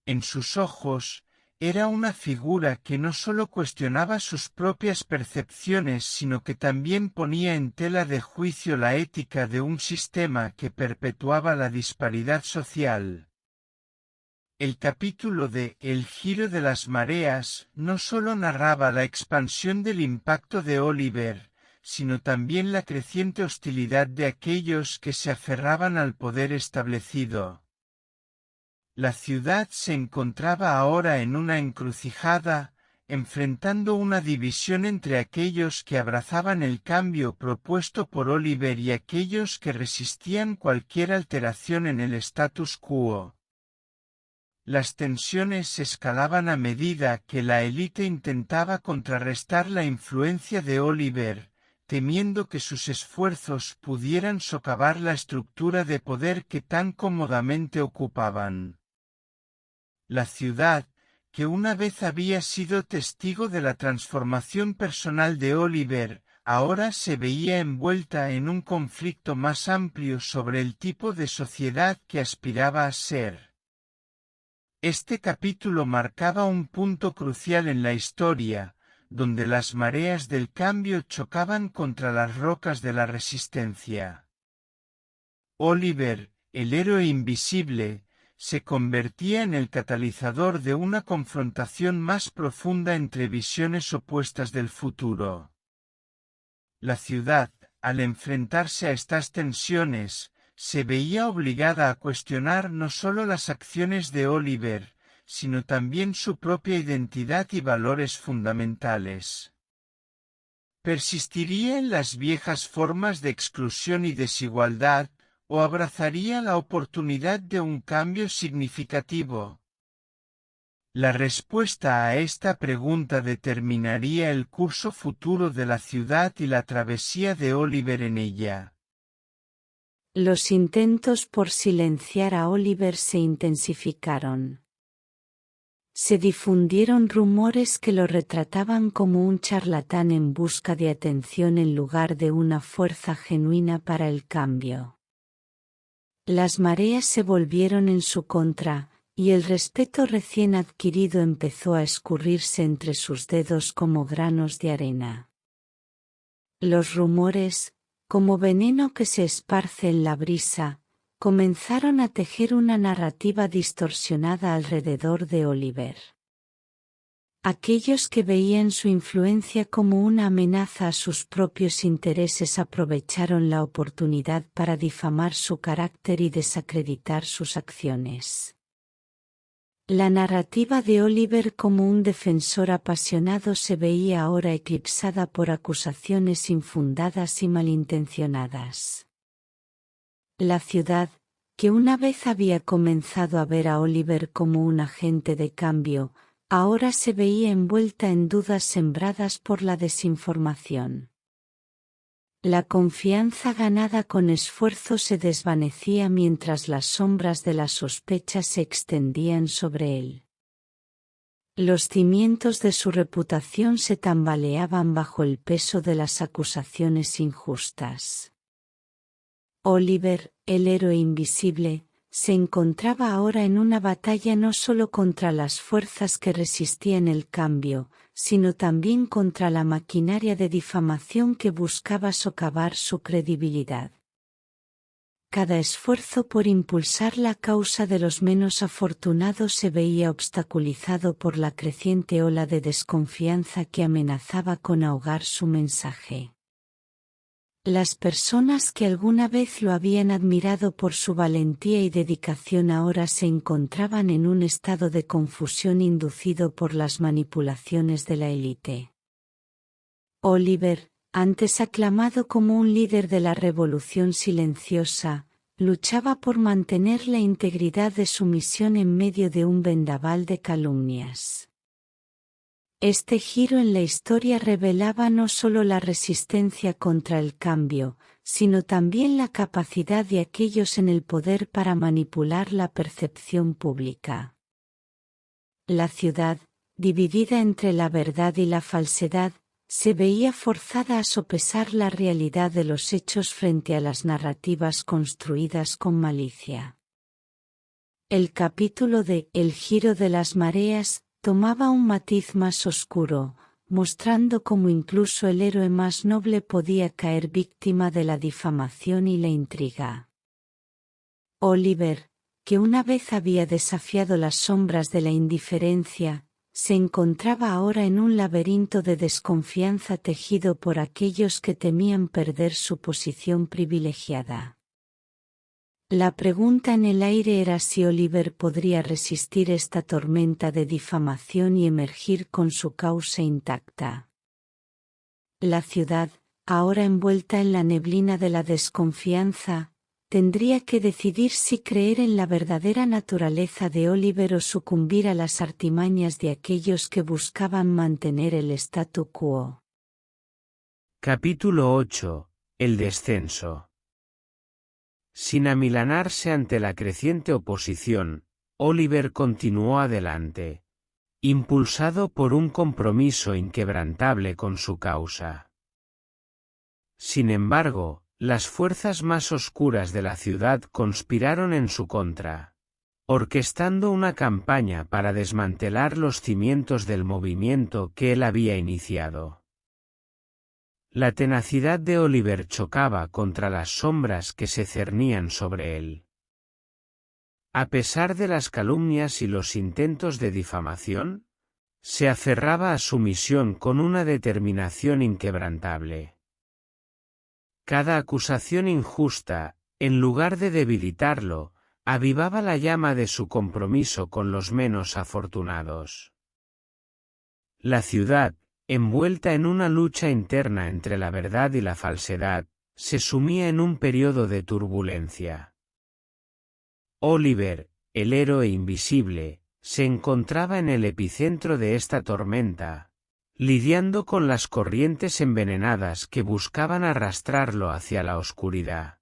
En sus ojos, era una figura que no solo cuestionaba sus propias percepciones, sino que también ponía en tela de juicio la ética de un sistema que perpetuaba la disparidad social. El capítulo de El giro de las mareas no solo narraba la expansión del impacto de Oliver, sino también la creciente hostilidad de aquellos que se aferraban al poder establecido. La ciudad se encontraba ahora en una encrucijada, enfrentando una división entre aquellos que abrazaban el cambio propuesto por Oliver y aquellos que resistían cualquier alteración en el status quo. Las tensiones escalaban a medida que la élite intentaba contrarrestar la influencia de Oliver, temiendo que sus esfuerzos pudieran socavar la estructura de poder que tan cómodamente ocupaban. La ciudad, que una vez había sido testigo de la transformación personal de Oliver, ahora se veía envuelta en un conflicto más amplio sobre el tipo de sociedad que aspiraba a ser. Este capítulo marcaba un punto crucial en la historia, donde las mareas del cambio chocaban contra las rocas de la resistencia. Oliver, el héroe invisible, se convertía en el catalizador de una confrontación más profunda entre visiones opuestas del futuro. La ciudad, al enfrentarse a estas tensiones, se veía obligada a cuestionar no solo las acciones de Oliver, sino también su propia identidad y valores fundamentales. ¿Persistiría en las viejas formas de exclusión y desigualdad, o abrazaría la oportunidad de un cambio significativo? La respuesta a esta pregunta determinaría el curso futuro de la ciudad y la travesía de Oliver en ella. Los intentos por silenciar a Oliver se intensificaron. Se difundieron rumores que lo retrataban como un charlatán en busca de atención en lugar de una fuerza genuina para el cambio. Las mareas se volvieron en su contra, y el respeto recién adquirido empezó a escurrirse entre sus dedos como granos de arena. Los rumores, como veneno que se esparce en la brisa, comenzaron a tejer una narrativa distorsionada alrededor de Oliver. Aquellos que veían su influencia como una amenaza a sus propios intereses aprovecharon la oportunidad para difamar su carácter y desacreditar sus acciones. La narrativa de Oliver como un defensor apasionado se veía ahora eclipsada por acusaciones infundadas y malintencionadas. La ciudad, que una vez había comenzado a ver a Oliver como un agente de cambio, ahora se veía envuelta en dudas sembradas por la desinformación. La confianza ganada con esfuerzo se desvanecía mientras las sombras de la sospecha se extendían sobre él. Los cimientos de su reputación se tambaleaban bajo el peso de las acusaciones injustas. Oliver, el héroe invisible, se encontraba ahora en una batalla no solo contra las fuerzas que resistían el cambio, sino también contra la maquinaria de difamación que buscaba socavar su credibilidad. Cada esfuerzo por impulsar la causa de los menos afortunados se veía obstaculizado por la creciente ola de desconfianza que amenazaba con ahogar su mensaje. Las personas que alguna vez lo habían admirado por su valentía y dedicación ahora se encontraban en un estado de confusión inducido por las manipulaciones de la élite. Oliver, antes aclamado como un líder de la revolución silenciosa, luchaba por mantener la integridad de su misión en medio de un vendaval de calumnias. Este giro en la historia revelaba no solo la resistencia contra el cambio, sino también la capacidad de aquellos en el poder para manipular la percepción pública. La ciudad, dividida entre la verdad y la falsedad, se veía forzada a sopesar la realidad de los hechos frente a las narrativas construidas con malicia. El capítulo de El giro de las mareas tomaba un matiz más oscuro, mostrando cómo incluso el héroe más noble podía caer víctima de la difamación y la intriga. Oliver, que una vez había desafiado las sombras de la indiferencia, se encontraba ahora en un laberinto de desconfianza tejido por aquellos que temían perder su posición privilegiada. La pregunta en el aire era si Oliver podría resistir esta tormenta de difamación y emergir con su causa intacta. La ciudad, ahora envuelta en la neblina de la desconfianza, tendría que decidir si creer en la verdadera naturaleza de Oliver o sucumbir a las artimañas de aquellos que buscaban mantener el statu quo. Capítulo 8. El descenso. Sin amilanarse ante la creciente oposición, Oliver continuó adelante, impulsado por un compromiso inquebrantable con su causa. Sin embargo, las fuerzas más oscuras de la ciudad conspiraron en su contra, orquestando una campaña para desmantelar los cimientos del movimiento que él había iniciado. La tenacidad de Oliver chocaba contra las sombras que se cernían sobre él. A pesar de las calumnias y los intentos de difamación, se aferraba a su misión con una determinación inquebrantable. Cada acusación injusta, en lugar de debilitarlo, avivaba la llama de su compromiso con los menos afortunados. La ciudad, envuelta en una lucha interna entre la verdad y la falsedad, se sumía en un periodo de turbulencia. Oliver, el héroe invisible, se encontraba en el epicentro de esta tormenta, lidiando con las corrientes envenenadas que buscaban arrastrarlo hacia la oscuridad.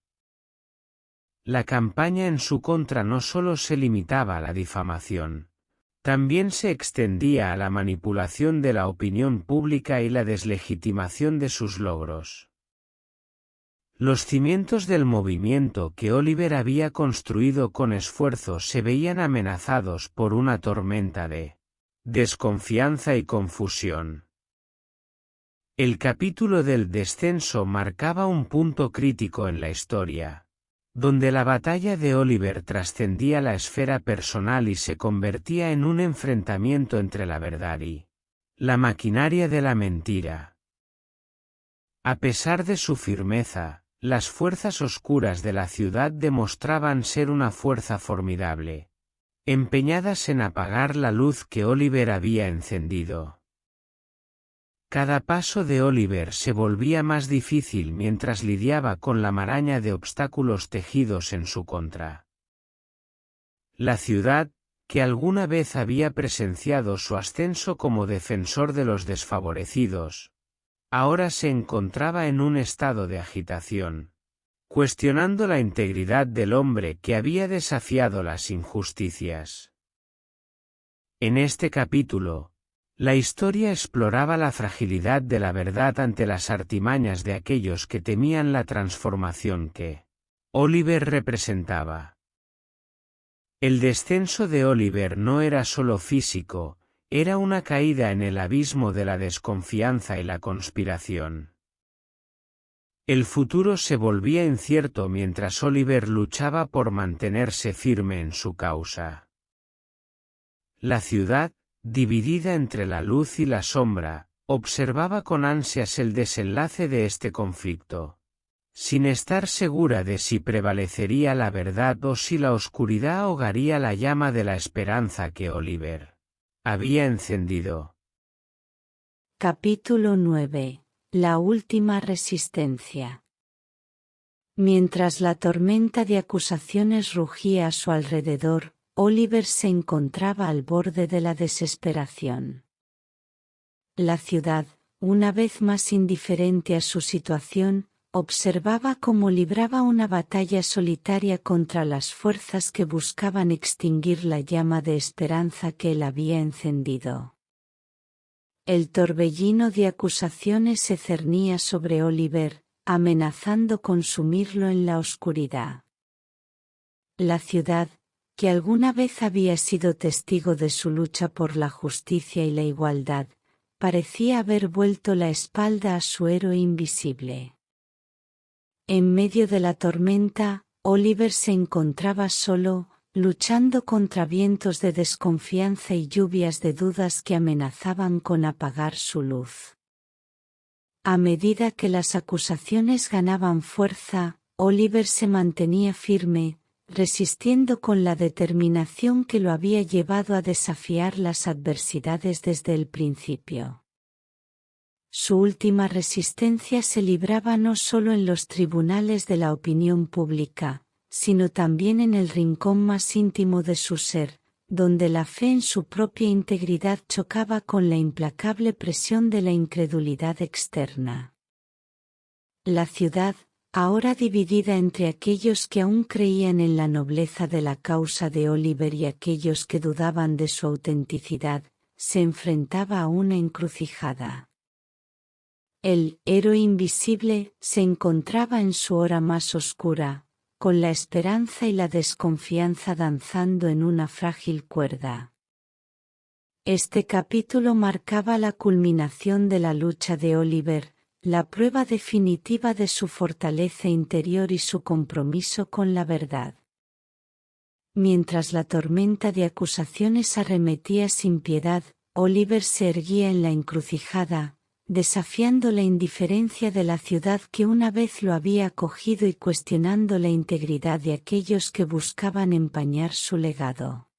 La campaña en su contra no solo se limitaba a la difamación, también se extendía a la manipulación de la opinión pública y la deslegitimación de sus logros. Los cimientos del movimiento que Oliver había construido con esfuerzo se veían amenazados por una tormenta de desconfianza y confusión. El capítulo del descenso marcaba un punto crítico en la historia, donde la batalla de Oliver trascendía la esfera personal y se convertía en un enfrentamiento entre la verdad y la maquinaria de la mentira. A pesar de su firmeza, las fuerzas oscuras de la ciudad demostraban ser una fuerza formidable, empeñadas en apagar la luz que Oliver había encendido. Cada paso de Oliver se volvía más difícil mientras lidiaba con la maraña de obstáculos tejidos en su contra. La ciudad, que alguna vez había presenciado su ascenso como defensor de los desfavorecidos, ahora se encontraba en un estado de agitación, cuestionando la integridad del hombre que había desafiado las injusticias. En este capítulo, la historia exploraba la fragilidad de la verdad ante las artimañas de aquellos que temían la transformación que Oliver representaba. El descenso de Oliver no era solo físico, era una caída en el abismo de la desconfianza y la conspiración. El futuro se volvía incierto mientras Oliver luchaba por mantenerse firme en su causa. La ciudad, dividida entre la luz y la sombra, observaba con ansias el desenlace de este conflicto, sin estar segura de si prevalecería la verdad o si la oscuridad ahogaría la llama de la esperanza que Oliver había encendido. Capítulo 9. La última resistencia. Mientras la tormenta de acusaciones rugía a su alrededor, Oliver se encontraba al borde de la desesperación. La ciudad, una vez más indiferente a su situación, observaba cómo libraba una batalla solitaria contra las fuerzas que buscaban extinguir la llama de esperanza que él había encendido. El torbellino de acusaciones se cernía sobre Oliver, amenazando con sumirlo en la oscuridad. La ciudad, que alguna vez había sido testigo de su lucha por la justicia y la igualdad, parecía haber vuelto la espalda a su héroe invisible. En medio de la tormenta, Oliver se encontraba solo, luchando contra vientos de desconfianza y lluvias de dudas que amenazaban con apagar su luz. A medida que las acusaciones ganaban fuerza, Oliver se mantenía firme, resistiendo con la determinación que lo había llevado a desafiar las adversidades desde el principio. Su última resistencia se libraba no solo en los tribunales de la opinión pública, sino también en el rincón más íntimo de su ser, donde la fe en su propia integridad chocaba con la implacable presión de la incredulidad externa. La ciudad, ahora dividida entre aquellos que aún creían en la nobleza de la causa de Oliver y aquellos que dudaban de su autenticidad, se enfrentaba a una encrucijada. El héroe invisible se encontraba en su hora más oscura, con la esperanza y la desconfianza danzando en una frágil cuerda. Este capítulo marcaba la culminación de la lucha de Oliver, la prueba definitiva de su fortaleza interior y su compromiso con la verdad. Mientras la tormenta de acusaciones arremetía sin piedad, Oliver se erguía en la encrucijada, desafiando la indiferencia de la ciudad que una vez lo había acogido y cuestionando la integridad de aquellos que buscaban empañar su legado.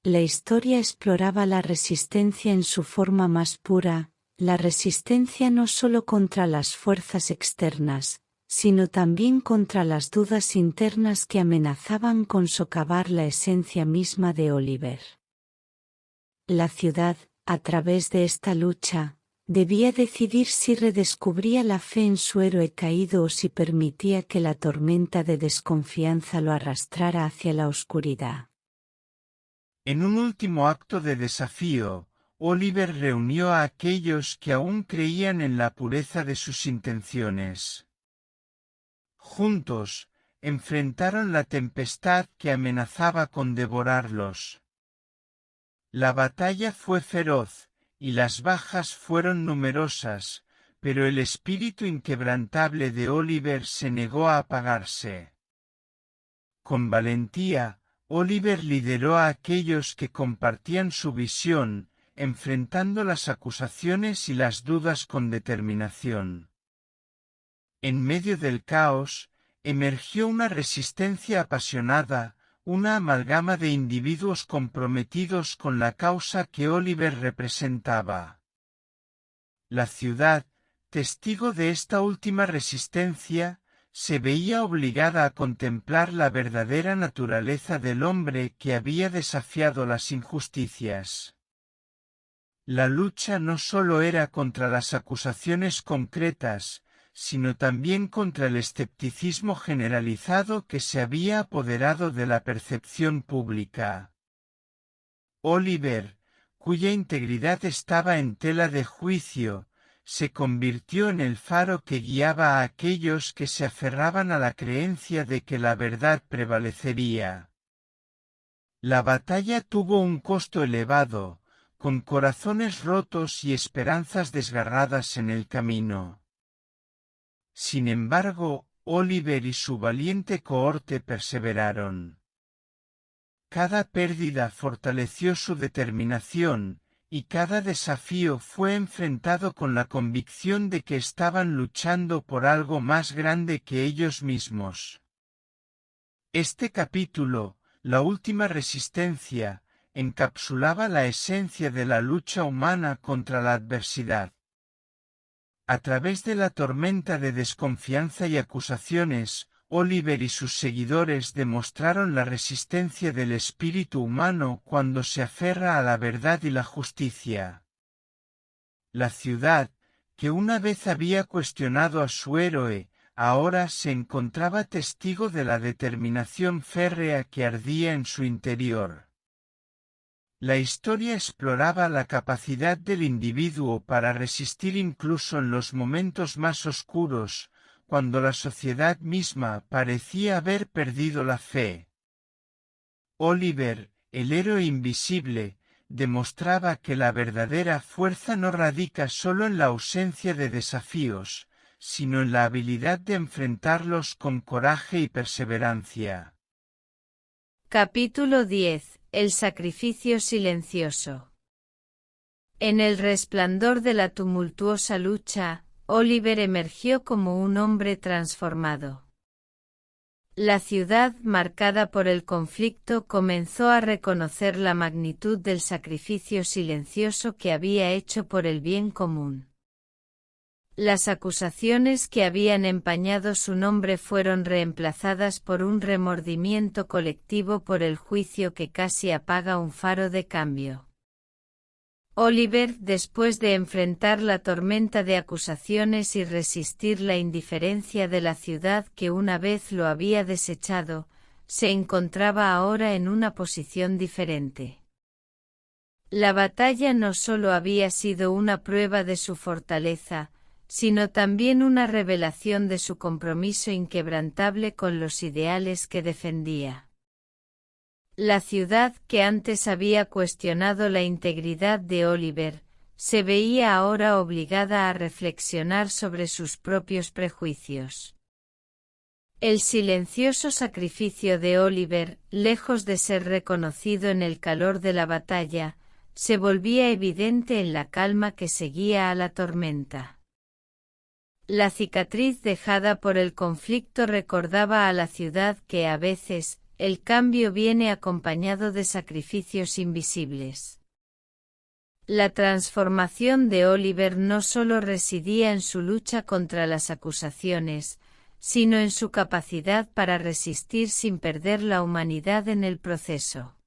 La historia exploraba la resistencia en su forma más pura, la resistencia no solo contra las fuerzas externas, sino también contra las dudas internas que amenazaban con socavar la esencia misma de Oliver. La ciudad, a través de esta lucha, debía decidir si redescubría la fe en su héroe caído o si permitía que la tormenta de desconfianza lo arrastrara hacia la oscuridad. En un último acto de desafío, Oliver reunió a aquellos que aún creían en la pureza de sus intenciones. Juntos, enfrentaron la tempestad que amenazaba con devorarlos. La batalla fue feroz, y las bajas fueron numerosas, pero el espíritu inquebrantable de Oliver se negó a apagarse. Con valentía, Oliver lideró a aquellos que compartían su visión, enfrentando las acusaciones y las dudas con determinación. En medio del caos, emergió una resistencia apasionada, una amalgama de individuos comprometidos con la causa que Oliver representaba. La ciudad, testigo de esta última resistencia, se veía obligada a contemplar la verdadera naturaleza del hombre que había desafiado las injusticias. La lucha no solo era contra las acusaciones concretas, sino también contra el escepticismo generalizado que se había apoderado de la percepción pública. Oliver, cuya integridad estaba en tela de juicio, se convirtió en el faro que guiaba a aquellos que se aferraban a la creencia de que la verdad prevalecería. La batalla tuvo un costo elevado, con corazones rotos y esperanzas desgarradas en el camino. Sin embargo, Oliver y su valiente cohorte perseveraron. Cada pérdida fortaleció su determinación, y cada desafío fue enfrentado con la convicción de que estaban luchando por algo más grande que ellos mismos. Este capítulo, la última resistencia, encapsulaba la esencia de la lucha humana contra la adversidad. A través de la tormenta de desconfianza y acusaciones, Oliver y sus seguidores demostraron la resistencia del espíritu humano cuando se aferra a la verdad y la justicia. La ciudad, que una vez había cuestionado a su héroe, ahora se encontraba testigo de la determinación férrea que ardía en su interior. La historia exploraba la capacidad del individuo para resistir incluso en los momentos más oscuros, cuando la sociedad misma parecía haber perdido la fe. Oliver, el héroe invisible, demostraba que la verdadera fuerza no radica solo en la ausencia de desafíos, sino en la habilidad de enfrentarlos con coraje y perseverancia. Capítulo 10. El sacrificio silencioso. En el resplandor de la tumultuosa lucha, Oliver emergió como un hombre transformado. La ciudad, marcada por el conflicto, comenzó a reconocer la magnitud del sacrificio silencioso que había hecho por el bien común. Las acusaciones que habían empañado su nombre fueron reemplazadas por un remordimiento colectivo por el juicio que casi apaga un faro de cambio. Oliver, después de enfrentar la tormenta de acusaciones y resistir la indiferencia de la ciudad que una vez lo había desechado, se encontraba ahora en una posición diferente. La batalla no solo había sido una prueba de su fortaleza, sino también una revelación de su compromiso inquebrantable con los ideales que defendía. La ciudad, que antes había cuestionado la integridad de Oliver, se veía ahora obligada a reflexionar sobre sus propios prejuicios. El silencioso sacrificio de Oliver, lejos de ser reconocido en el calor de la batalla, se volvía evidente en la calma que seguía a la tormenta. La cicatriz dejada por el conflicto recordaba a la ciudad que a veces, el cambio viene acompañado de sacrificios invisibles. La transformación de Oliver no solo residía en su lucha contra las acusaciones, sino en su capacidad para resistir sin perder la humanidad en el proceso.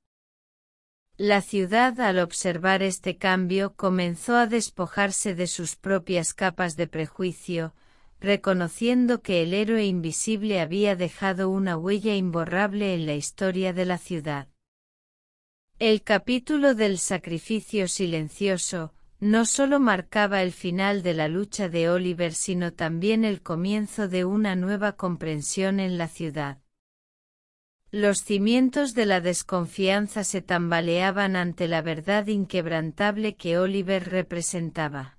La ciudad, al observar este cambio, comenzó a despojarse de sus propias capas de prejuicio, reconociendo que el héroe invisible había dejado una huella imborrable en la historia de la ciudad. El capítulo del sacrificio silencioso no solo marcaba el final de la lucha de Oliver, sino también el comienzo de una nueva comprensión en la ciudad. Los cimientos de la desconfianza se tambaleaban ante la verdad inquebrantable que Oliver representaba.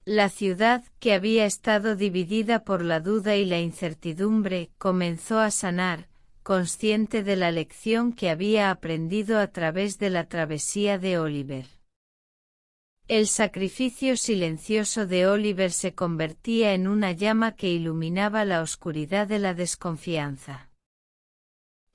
La ciudad, que había estado dividida por la duda y la incertidumbre, comenzó a sanar, consciente de la lección que había aprendido a través de la travesía de Oliver. El sacrificio silencioso de Oliver se convertía en una llama que iluminaba la oscuridad de la desconfianza.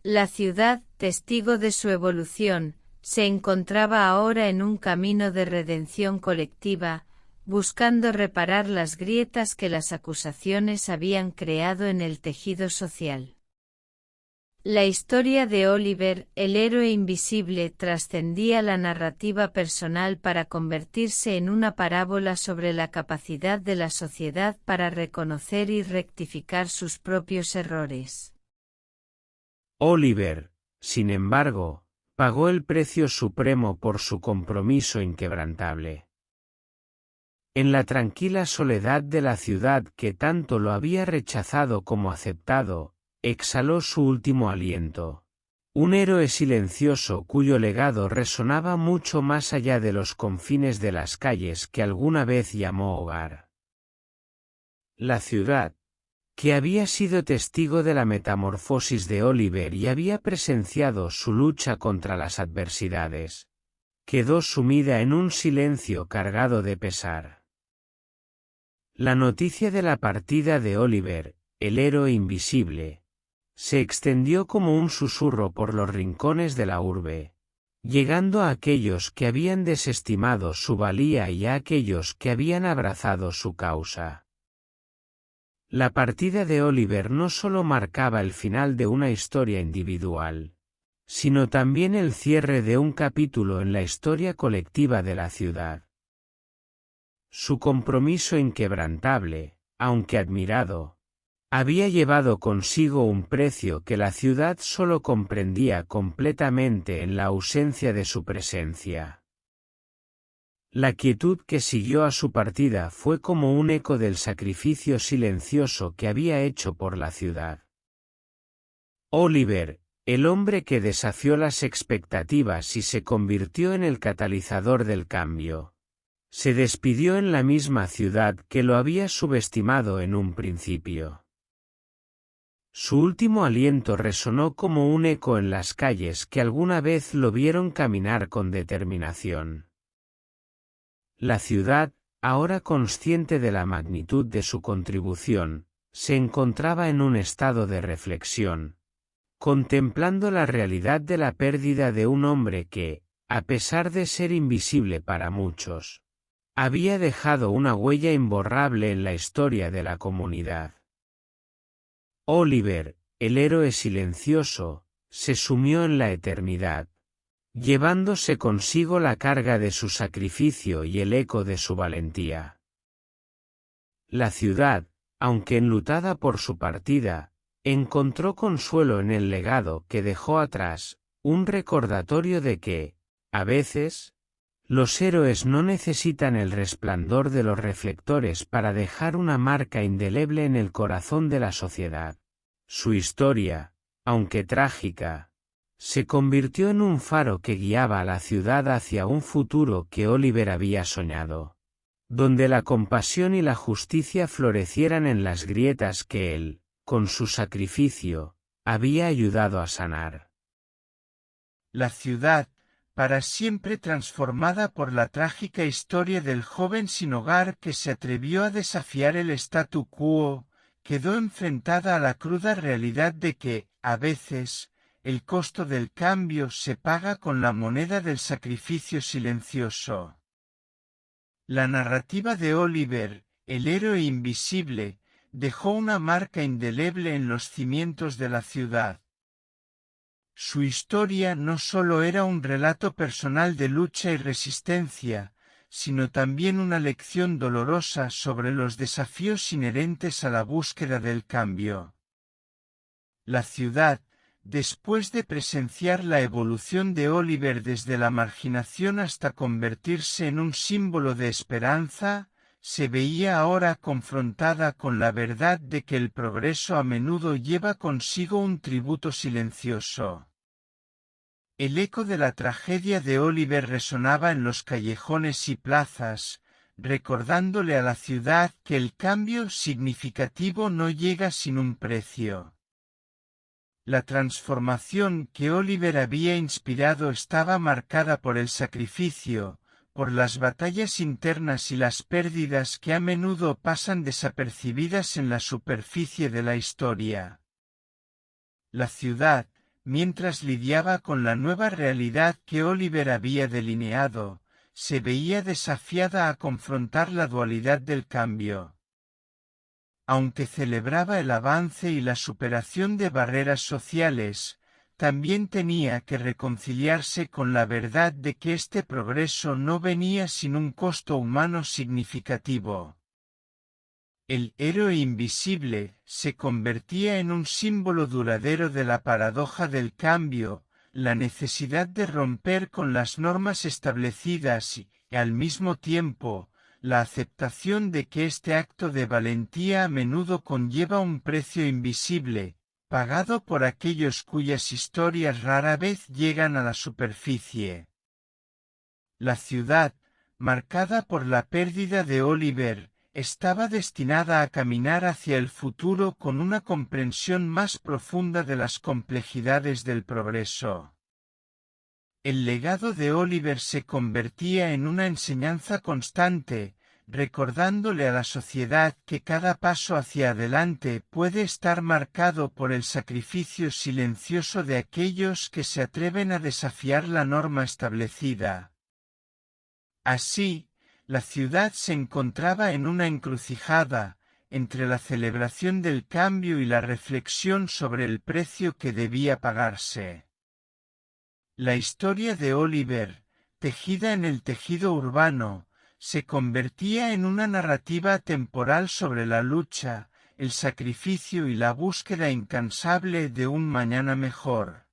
La ciudad, testigo de su evolución, se encontraba ahora en un camino de redención colectiva, buscando reparar las grietas que las acusaciones habían creado en el tejido social. La historia de Oliver, el héroe invisible, trascendía la narrativa personal para convertirse en una parábola sobre la capacidad de la sociedad para reconocer y rectificar sus propios errores. Oliver, sin embargo, pagó el precio supremo por su compromiso inquebrantable. En la tranquila soledad de la ciudad que tanto lo había rechazado como aceptado, exhaló su último aliento. Un héroe silencioso cuyo legado resonaba mucho más allá de los confines de las calles que alguna vez llamó hogar. La ciudad, que había sido testigo de la metamorfosis de Oliver y había presenciado su lucha contra las adversidades, quedó sumida en un silencio cargado de pesar. La noticia de la partida de Oliver, el héroe invisible, se extendió como un susurro por los rincones de la urbe, llegando a aquellos que habían desestimado su valía y a aquellos que habían abrazado su causa. La partida de Oliver no solo marcaba el final de una historia individual, sino también el cierre de un capítulo en la historia colectiva de la ciudad. Su compromiso inquebrantable, aunque admirado, había llevado consigo un precio que la ciudad solo comprendía completamente en la ausencia de su presencia. La quietud que siguió a su partida fue como un eco del sacrificio silencioso que había hecho por la ciudad. Oliver, el hombre que desafió las expectativas y se convirtió en el catalizador del cambio, se despidió en la misma ciudad que lo había subestimado en un principio. Su último aliento resonó como un eco en las calles que alguna vez lo vieron caminar con determinación. La ciudad, ahora consciente de la magnitud de su contribución, se encontraba en un estado de reflexión, contemplando la realidad de la pérdida de un hombre que, a pesar de ser invisible para muchos, había dejado una huella imborrable en la historia de la comunidad. Oliver, el héroe silencioso, se sumió en la eternidad, llevándose consigo la carga de su sacrificio y el eco de su valentía. La ciudad, aunque enlutada por su partida, encontró consuelo en el legado que dejó atrás, un recordatorio de que, a veces, los héroes no necesitan el resplandor de los reflectores para dejar una marca indeleble en el corazón de la sociedad. Su historia, aunque trágica, se convirtió en un faro que guiaba a la ciudad hacia un futuro que Oliver había soñado, donde la compasión y la justicia florecieran en las grietas que él, con su sacrificio, había ayudado a sanar. La ciudad, para siempre transformada por la trágica historia del joven sin hogar que se atrevió a desafiar el statu quo, quedó enfrentada a la cruda realidad de que, a veces, el costo del cambio se paga con la moneda del sacrificio silencioso. La narrativa de Oliver, el héroe invisible, dejó una marca indeleble en los cimientos de la ciudad. Su historia no solo era un relato personal de lucha y resistencia, sino también una lección dolorosa sobre los desafíos inherentes a la búsqueda del cambio. La ciudad, después de presenciar la evolución de Oliver desde la marginación hasta convertirse en un símbolo de esperanza, se veía ahora confrontada con la verdad de que el progreso a menudo lleva consigo un tributo silencioso. El eco de la tragedia de Oliver resonaba en los callejones y plazas, recordándole a la ciudad que el cambio significativo no llega sin un precio. La transformación que Oliver había inspirado estaba marcada por el sacrificio, por las batallas internas y las pérdidas que a menudo pasan desapercibidas en la superficie de la historia. La ciudad, mientras lidiaba con la nueva realidad que Oliver había delineado, se veía desafiada a confrontar la dualidad del cambio. Aunque celebraba el avance y la superación de barreras sociales, también tenía que reconciliarse con la verdad de que este progreso no venía sin un costo humano significativo. El héroe invisible se convertía en un símbolo duradero de la paradoja del cambio, la necesidad de romper con las normas establecidas y, al mismo tiempo, la aceptación de que este acto de valentía a menudo conlleva un precio invisible, pagado por aquellos cuyas historias rara vez llegan a la superficie. La ciudad, marcada por la pérdida de Oliver, estaba destinada a caminar hacia el futuro con una comprensión más profunda de las complejidades del progreso. El legado de Oliver se convertía en una enseñanza constante, recordándole a la sociedad que cada paso hacia adelante puede estar marcado por el sacrificio silencioso de aquellos que se atreven a desafiar la norma establecida. Así, la ciudad se encontraba en una encrucijada, entre la celebración del cambio y la reflexión sobre el precio que debía pagarse. La historia de Oliver, tejida en el tejido urbano, se convertía en una narrativa temporal sobre la lucha, el sacrificio y la búsqueda incansable de un mañana mejor.